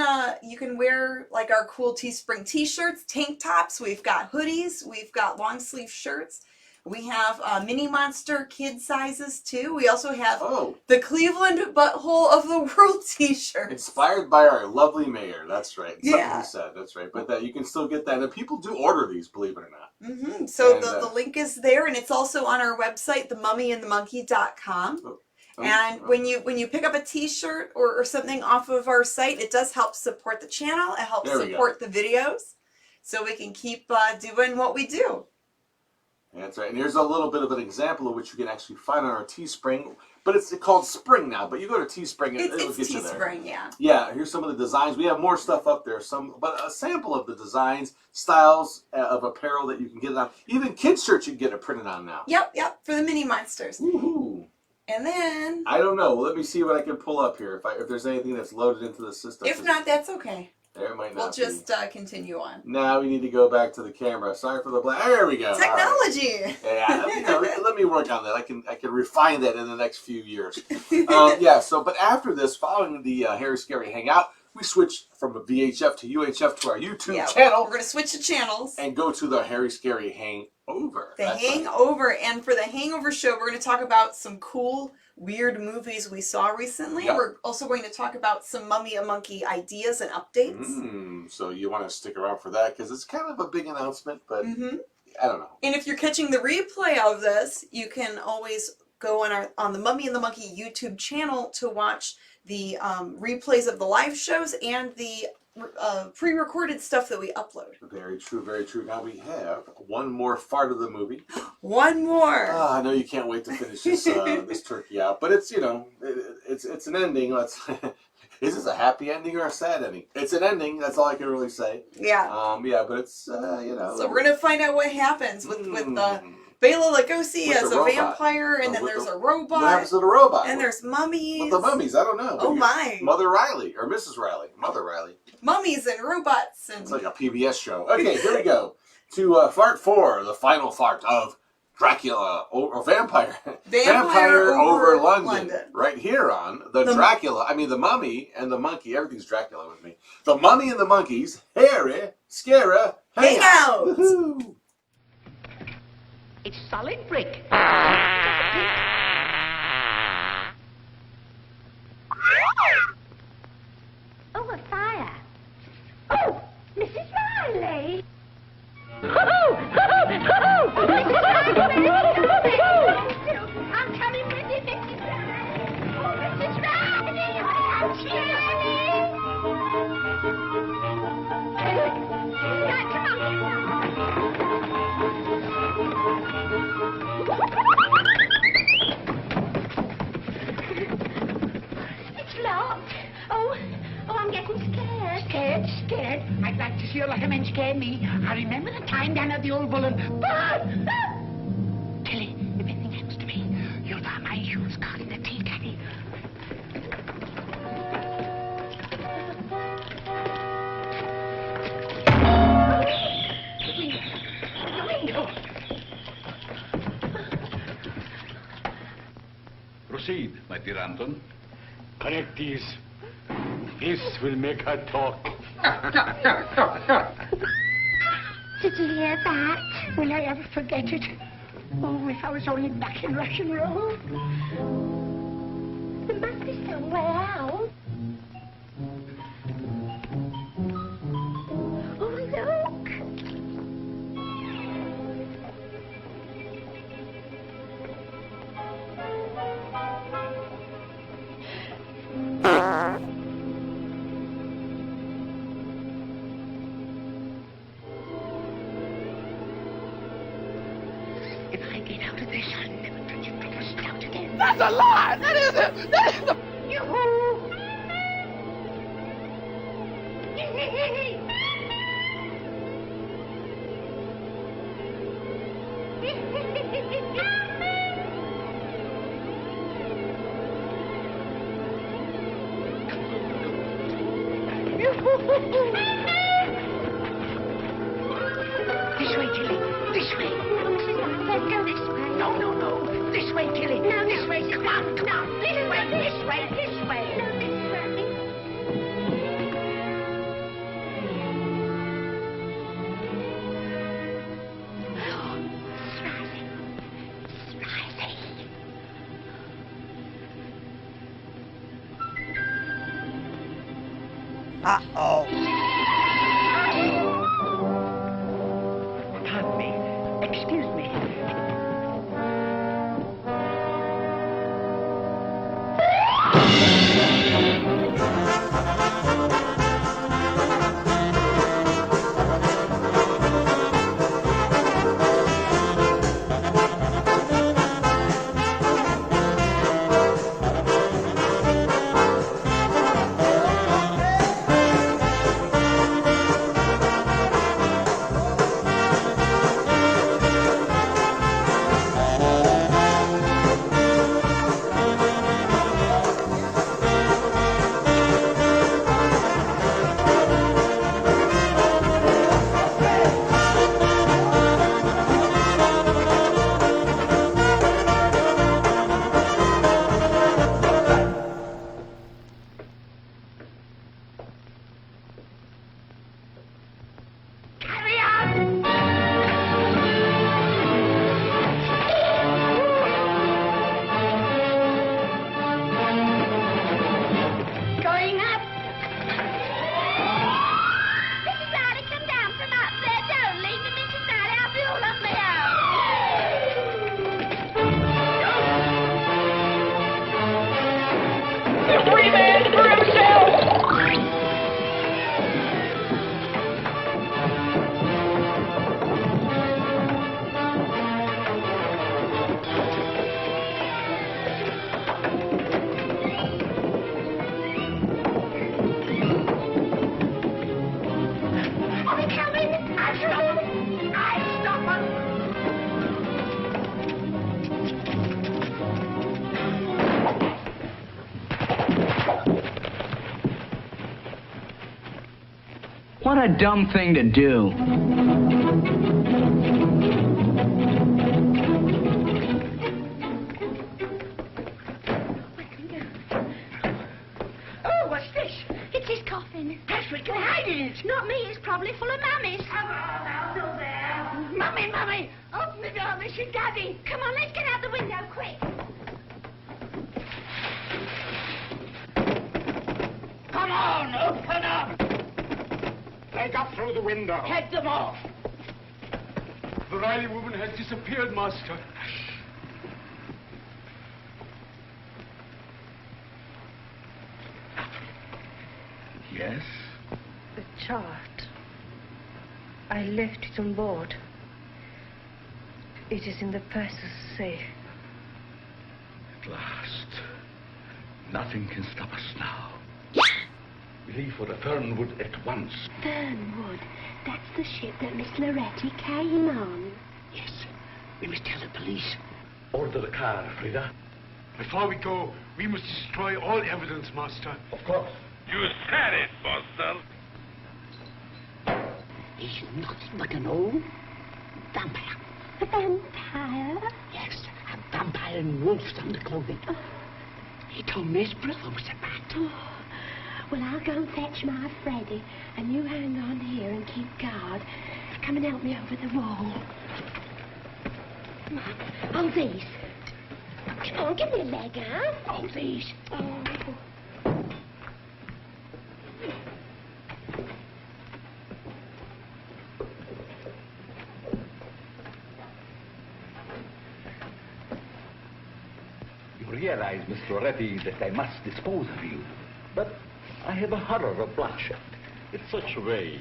wear like our cool Teespring t-shirts, tank tops. We've got hoodies. We've got long sleeve shirts. We have Mini Monster kid sizes too. We also have the Cleveland Butthole of the World t-shirt. Inspired by our lovely mayor. That's right. Yeah. Something he said. That's right. But you can still get that. And people do order these, believe it or not. Mm-hmm. So the link is there, and it's also on our website, TheMummyAndTheMonkey.com. And when you pick up a t-shirt or something off of our site, it does help support the channel. It helps support the videos, so we can keep doing what we do. That's right. And here's a little bit of an example of which you can actually find on our Teespring. But it's called Spring now. But you go to Teespring and it'll get you there. Teespring, yeah. Yeah, here's some of the designs. We have more stuff up there. But a sample of the designs, styles of apparel that you can get it on. Even kids' shirts you can get it printed on now. Yep, for the Mini Monsters. Woohoo. And then I don't know. Let me see what I can pull up here. If there's anything that's loaded into the system. If not, that's okay. There might not We'll just continue on. Now we need to go back to the camera. Sorry for the there we go. Technology. Right. Yeah, let me work on that. I can refine that in the next few years. Yeah. So, but after this, following the Hairy Scary Hangout, we switch from a VHF to UHF to our YouTube channel. We're gonna switch the channels and go to the Hairy Scary Hangover. The Hangover, and for the Hangover show, we're gonna talk about some cool, weird movies we saw recently. Yep. We're also going to talk about some Mummy and Monkey ideas and updates. So you want to stick around for that because it's kind of a big announcement, but I don't know. And if you're catching the replay of this, you can always go on the Mummy and the Monkey YouTube channel to watch the replays of the live shows and the pre-recorded stuff that we upload. Very true, very true. Now we have one more fart of the movie. One more. I know you can't wait to finish this this turkey out, but it's it's an ending. Is this a happy ending or a sad ending? It's an ending. That's all I can really say. Yeah. Yeah, but it's So we're gonna find out what happens with Bela Lugosi as a vampire, and then there's a robot. What happens to the robot? And there's mummies. Well, the mummies, I don't know. Oh my. Mother Riley, or Mrs. Riley. Mother Riley. Mummies and robots. And... It's like a PBS show. Okay, here we go. To Fart 4, the final fart of Dracula, or Vampire. Vampire over London. Right here on the Dracula, the Mummy and the Monkey. Everything's Dracula with me. The Mummy and the Monkey's Hairy Scary Hangout. Woohoo! It's solid brick. Oh, a fire. Oh, Mrs. Riley. I'm coming with you, Mrs. Riley. Oh, Mrs. Riley, I'm Shirley. Right, come on, it's locked. Oh, I'm getting scared. Scared? I'd like to see you like a man scare me. I remember the time down at the old bull and... Tilly, if anything happens to me, you'll find my shoes caught in the tea caddy. The window. Proceed, my dear Anton. Connect these. This will make her talk. Did you hear that? Will I ever forget it? Oh, if I was only back in Russian Road. There must be somewhere out. Oh, look. If I get out of this, I'll never touch a drop of stout again. That's a lie! That is a... This way, Tilly. This way. Let's go this way. No. This way, Tilly. No, this way. Come on. No, This way. No, this way. Uh-oh. Pardon me. Excuse me. What a dumb thing to do. Oh, what's this? It's his coffin. That's what can hide in it. Not me, it's probably full of mummies. Come on now, do there. Mummy, open the door, Mr. Daddy. Come on, let's get out the window, quick. on, open up! Break up through the window. Head them off. The Riley woman has disappeared, Master. Yes? The chart. I left it on board. It is in the purser's safe. At last. Nothing can stop us now. We leave for the Fernwood at once. Fernwood? That's the ship that Miss Loretti came on. Yes. We must tell the police. Order the car, Frida. Before we go, we must destroy all evidence, Master. Of course. You said it, Buster. He's nothing but an old vampire. A vampire? Yes, a vampire in wolf's underclothing. Oh. He told me his brother was a bat. Oh. Well, I'll go and fetch my Freddy, and you hang on here and keep guard. Come and help me over the wall. Come on, on these. Come on, give me a leg, huh? Oh, these. Oh. You realize, Miss Loretti, that I must dispose of you. But I have a horror of bloodshed in such ways.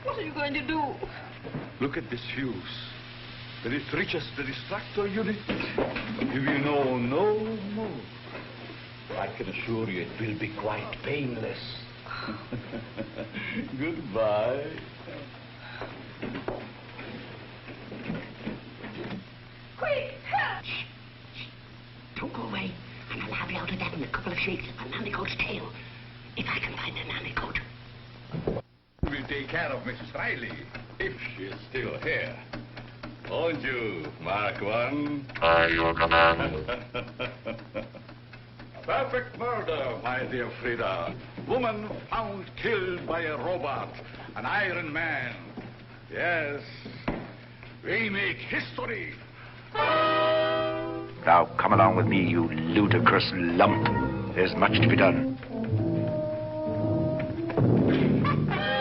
What are you going to do? Look at this fuse. When it reaches the distractor unit, you will know no more. I can assure you it will be quite painless. Goodbye. Quick! Shh. Don't go away, and I'll have you out of that in a couple of shakes of a nannycoat's tail. If I can find a nannycoat. We'll take care of Mrs. Riley, if she's still here. Won't you, Mark One? By your command. Perfect murder, my dear Frida. Woman found killed by a robot, an Iron Man. Yes, we make history. Now, come along with me, you ludicrous lump. There's much to be done.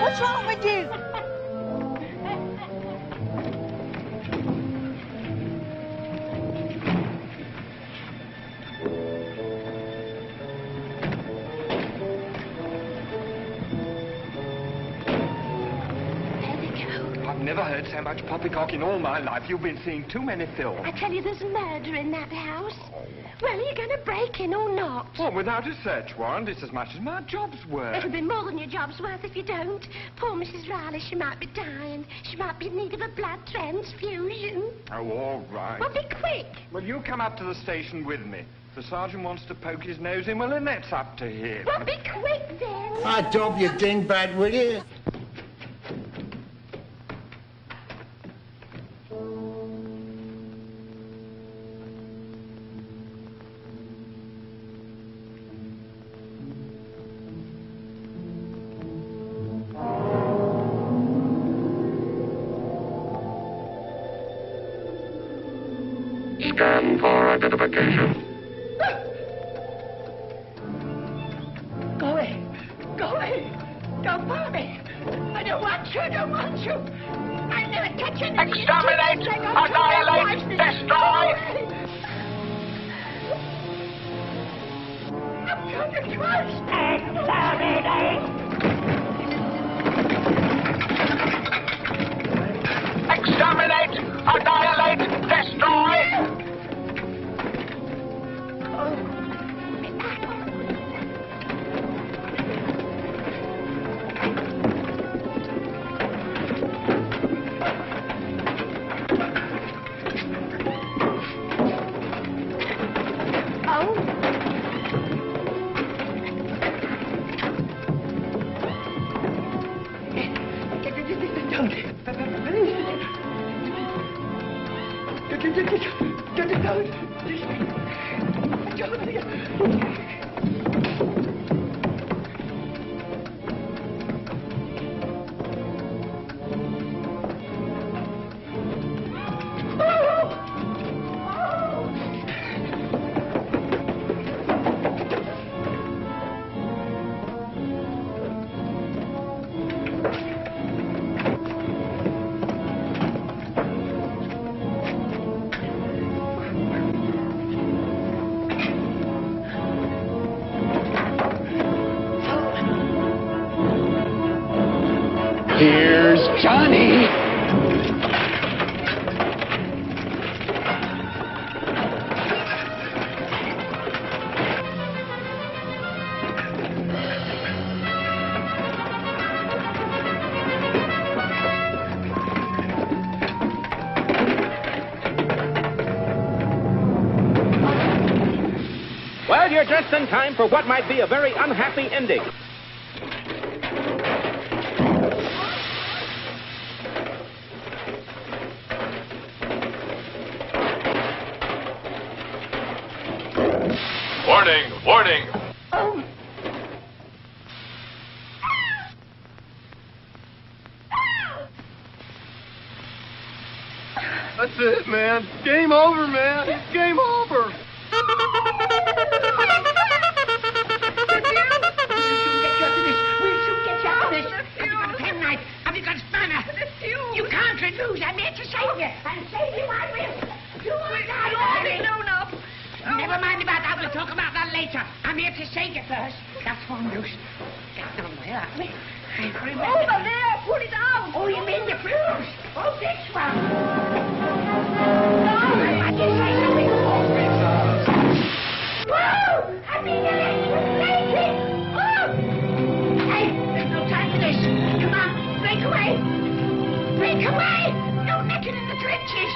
What's wrong with you? I've never heard so much poppycock in all my life. You've been seeing too many films. I tell you, there's murder in that house. Well, are you going to break in or not? Well, without a search warrant, it's as much as my job's worth. It'll be more than your job's worth if you don't. Poor Mrs. Riley, she might be dying. She might be in need of a blood transfusion. Oh, all right. Well, be quick. Well, you come up to the station with me. If the sergeant wants to poke his nose in, well, then that's up to him. Well, be quick, then. Ah, don't be a dingbat, will you? Scan for identification. Go away. Go away. Don't bother me. I don't want you. Don't want you. I never touch you. Exterminate, annihilate, destroy. I'm going to crush. Exterminate. Exterminate, annihilate, destroy. just in time for what might be a very unhappy ending. Warning! Warning! Oh. That's it, man. Game over, man. It's game over. You can't lose. I'm here to save you. And save you I will. You won't die. No. Never mind about that. We'll talk about that later. I'm here to save you first. That's one news. Get on where are we? Over there. Put it out. Oh, you mean the fuse? Oh, this one. I just say something. Whoa! I mean, hey, there's no time for this. Come on, break away. Break away! No necking in the trenches!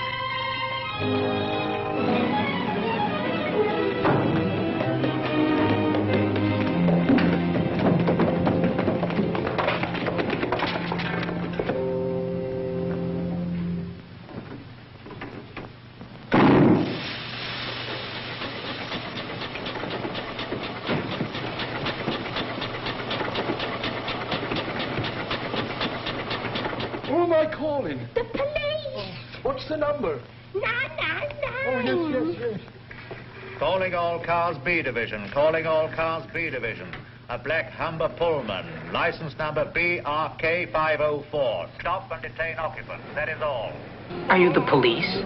Who am I calling? The police! What's the number? 999! Oh, yes. Calling all cars B division. Calling all cars B division. A black Humber Pullman. License number BRK504. Stop and detain occupant. That is all. Are you the police?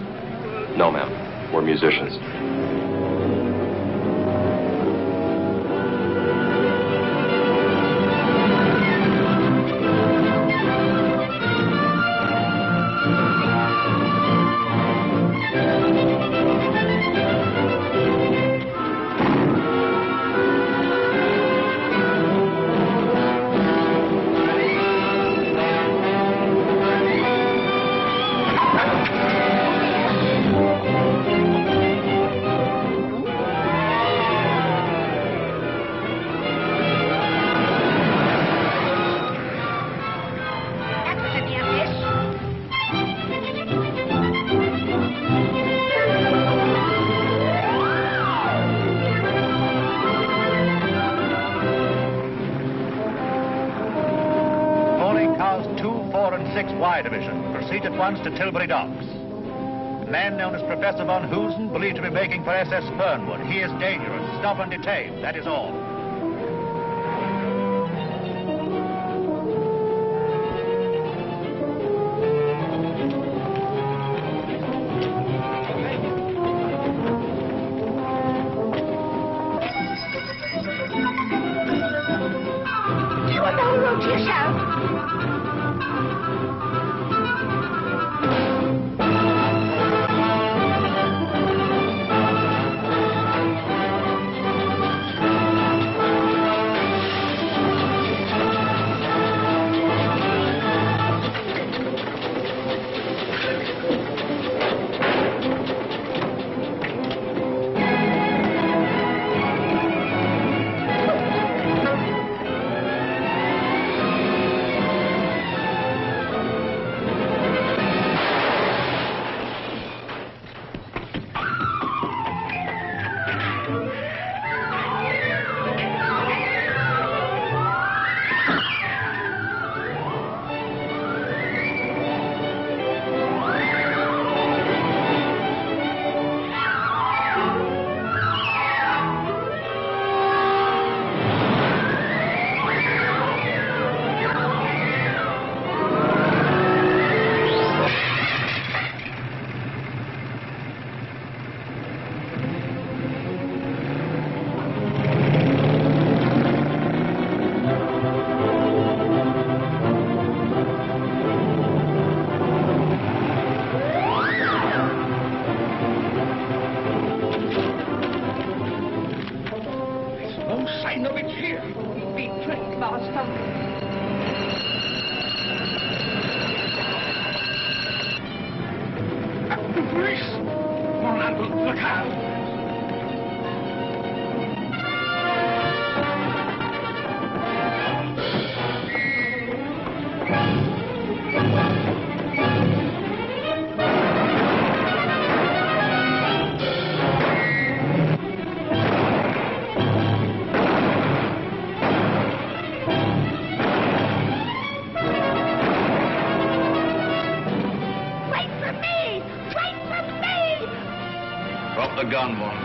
No, ma'am. We're musicians. Y Division. Proceed at once to Tilbury Docks. A man known as Professor von Hoosen, believed to be making for SS Fernwood. He is dangerous. Stop and detain. That is all. You are no road to yourself. Drop the gun, one.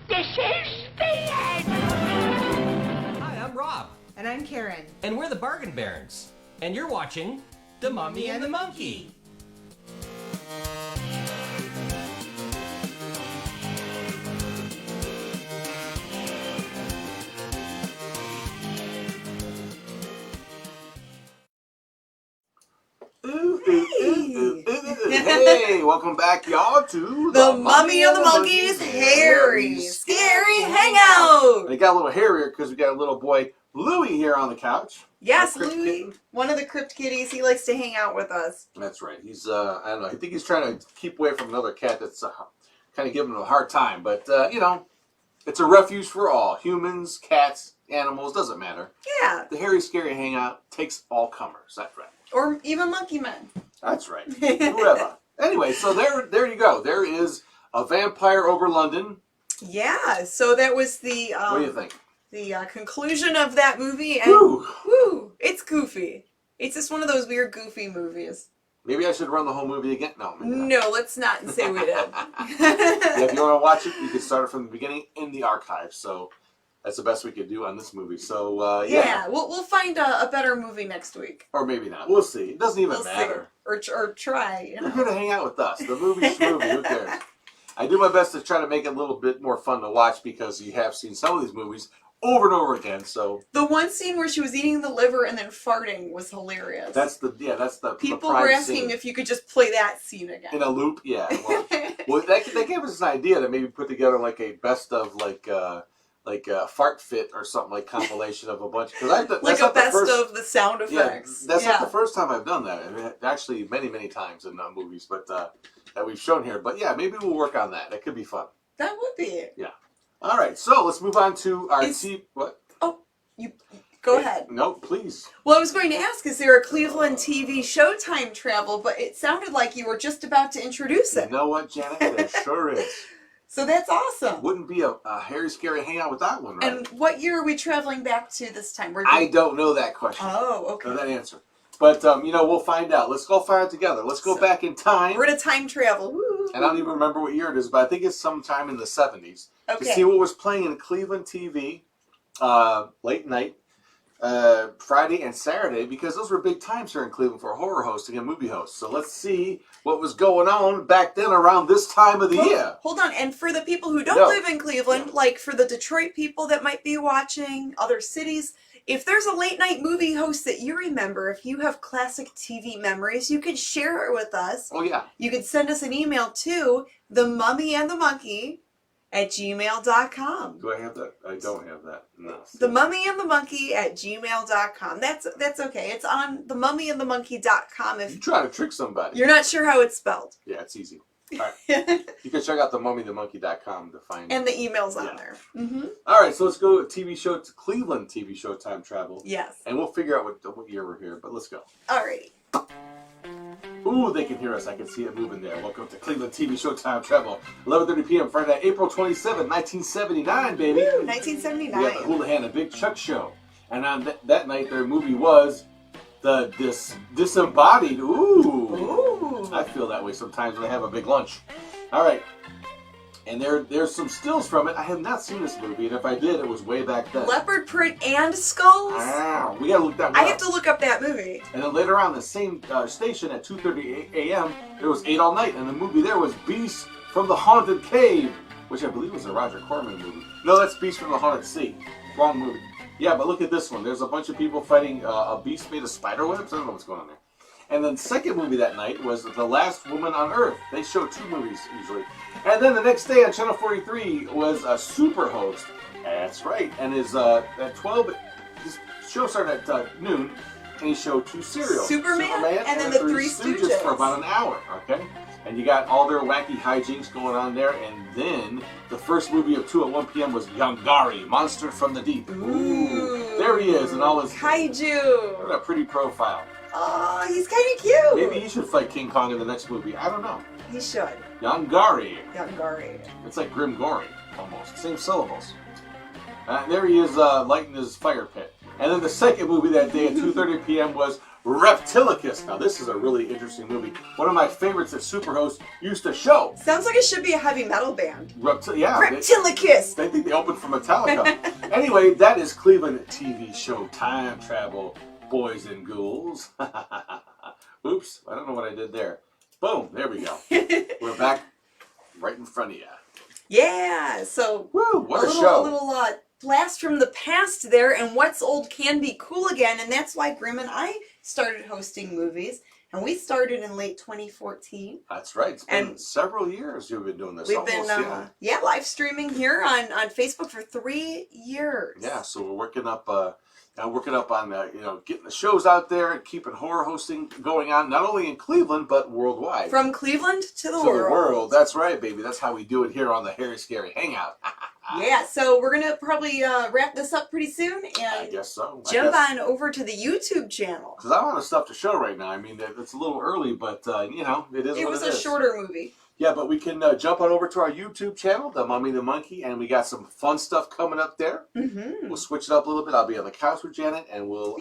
This is the end. Hi, I'm Rob. And I'm Karen. And we're the Bargain Barons. And you're watching The Mummy and the Monkey. Hey, welcome back, y'all, to The Mummy and the Monkey's Hairy Scary Hangout. It got a little hairier because we got a little boy, Louie, here on the couch. Yes, Louie, one of the crypt kitties. He likes to hang out with us. That's right. He's, I don't know, I think he's trying to keep away from another cat that's kind of giving him a hard time. But, you know, it's a refuge for all. Humans, cats, animals, doesn't matter. Yeah. The Hairy Scary Hangout takes all comers. That's right. Or even monkey men. That's right. Whoever. Anyway, so there you go. There is a vampire over London. Yeah, so that was the... what do you think? The conclusion of that movie. And woo, it's goofy. It's just one of those weird, goofy movies. Maybe I should run the whole movie again? No, maybe not. No, let's not say we did. Yeah, if you want to watch it, you can start it from the beginning in the archive. So that's the best we could do on this movie. So, yeah, we'll find a better movie next week. Or maybe not. We'll see. It doesn't even matter. Or try. You know? You're here to hang out with us. The movie's movie. Who cares? I do my best to try to make it a little bit more fun to watch because you have seen some of these movies over and over again. So the one scene where she was eating the liver and then farting was hilarious. That's the people were asking if you could just play that scene again in a loop. Yeah. Well, that gave us an idea to maybe put together like a best of like a fart fit or something, like compilation of a bunch. Like a best of the sound effects. Yeah, that's not the first time I've done that. I mean, actually, many times in movies, but that we've shown here. But yeah, maybe we'll work on that. That could be fun. That would be. Yeah. All right, so let's move on to our what? Oh, you go ahead. No, please. Well, I was going to ask, is there a Cleveland TV Showtime travel? But it sounded like you were just about to introduce it. You know what, Janet? There sure is. So that's awesome. Wouldn't be a Hairy Scary Hangout without one, right? And what year are we traveling back to this time? I don't know that question. Oh, okay. Know that answer. But, you know, we'll find out. Let's go find it together. Let's go back in time. We're going to time travel. Woo. And I don't even remember what year it is, but I think it's sometime in the 70s. Okay. To see what was playing in Cleveland TV late night, Friday and Saturday, because those were big times here in Cleveland for horror hosting and movie hosts. So let's see what was going on back then around this time of the year. Hold on. And for the people who don't live in Cleveland, like for the Detroit people that might be watching, other cities, if there's a late night movie host that you remember, if you have classic TV memories, you can share it with us. Oh, yeah. You can send us an email to TheMummyAndTheMonkey@gmail.com. Do I have that? I don't have that. No. TheMummyAndTheMonkey@gmail.com. That's okay. It's on TheMummyAndTheMonkey.com. If you're trying to trick somebody, you're not sure how it's spelled. Yeah, it's easy. All right. You can check out TheMummyAndTheMonkey.com to find and the email's on there. Mm-hmm. All right, so let's go to Cleveland TV Showtime travel. Yes. And we'll figure out what year we're here, but let's go. All right. Ooh, they can hear us. I can see it moving there. Welcome to Cleveland TV Showtime travel. 11:30 p.m. Friday, April 27, 1979, baby. Woo, 1979. We had the Houlihan and Big Chuck show. And on that night, their movie was the Disembodied. Ooh. I feel that way sometimes when I have a big lunch. All right. And there's some stills from it. I have not seen this movie, and if I did, it was way back then. Leopard print and skulls? We gotta look that one I up. have to look up that movie. And then later on, the same station at 2:30 a.m., there was 8 All Night, and the movie there was Beast from the Haunted Cave, which I believe was a Roger Corman movie. No, that's Beast from the Haunted Sea. Wrong movie. Yeah, but look at this one. There's a bunch of people fighting a beast made of spider webs. I don't know what's going on there. And then the second movie that night was The Last Woman on Earth. They show 2 movies usually. And then the next day on Channel 43 was a Superhost. That's right. And his at 12, his show started at noon, and he showed 2 serials. Superman and then the Three Stooges for about an hour. Okay. And you got all their wacky hijinks going on there. And then the first movie of 2 at 1 p.m. was Gorri, Monster from the Deep. Ooh. There he is, and all his kaiju. What a pretty profile. Oh, he's kind of cute. Maybe he should fight King Kong in the next movie. I don't know. He should. Gorri. Gorri. It's like Grimm Gorri, almost. Same syllables. There he is lighting his fire pit. And then the second movie that day at 2:30 p.m. was Reptilicus. Now this is a really interesting movie. One of my favorites that Superhost used to show. Sounds like it should be a heavy metal band. Yeah. Reptilicus! They think they opened for Metallica. Anyway, that is Cleveland TV show Time Travel, Boys and Ghouls. Oops, I don't know what I did there. Boom, there we go. We're back right in front of you. Yeah, so woo, what a show. A little blast from the past there, and what's old can be cool again, and that's why Grimm and I started hosting movies, and we started in late 2014. That's right. It's been several years you've been doing this. We've been live streaming here on Facebook for 3 years. Yeah, so we're working up on getting the shows out there and keeping horror hosting going on, not only in Cleveland but worldwide. From Cleveland to the world. That's right, baby. That's how we do it here on the Harry Scary Hangout. Yeah, so we're gonna probably wrap this up pretty soon, and I guess so. Jump on over to the YouTube channel. Because I don't have stuff to show right now. I mean, it's a little early, but you know, it is. It was a shorter movie. Yeah, but we can jump on over to our YouTube channel, The Mummy and the Monkey, and we got some fun stuff coming up there. Mm-hmm. We'll switch it up a little bit. I'll be on the couch with Janet, and we'll,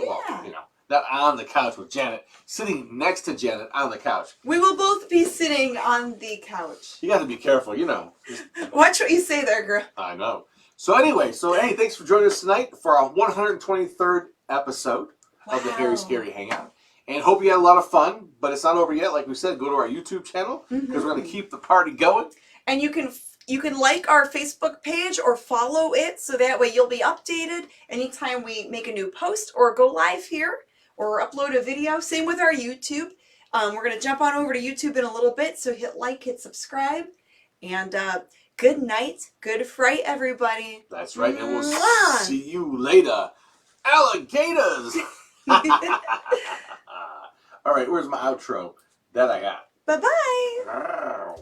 not on the couch with Janet, sitting next to Janet on the couch. We will both be sitting on the couch. You got to be careful, you know. Watch what you say there, girl. I know. So anyway, hey, thanks for joining us tonight for our 123rd episode of the Harry Scary Hangout. And hope you had a lot of fun, but it's not over yet. Like we said, go to our YouTube channel because we're going to keep the party going. And you can like our Facebook page or follow it, so that way you'll be updated anytime we make a new post or go live here or upload a video. Same with our YouTube. We're going to jump on over to YouTube in a little bit, so hit like, hit subscribe, and good night, good fright, everybody. That's right, and we'll see you later. Alligators! All right, where's my outro? That I got. Bye-bye.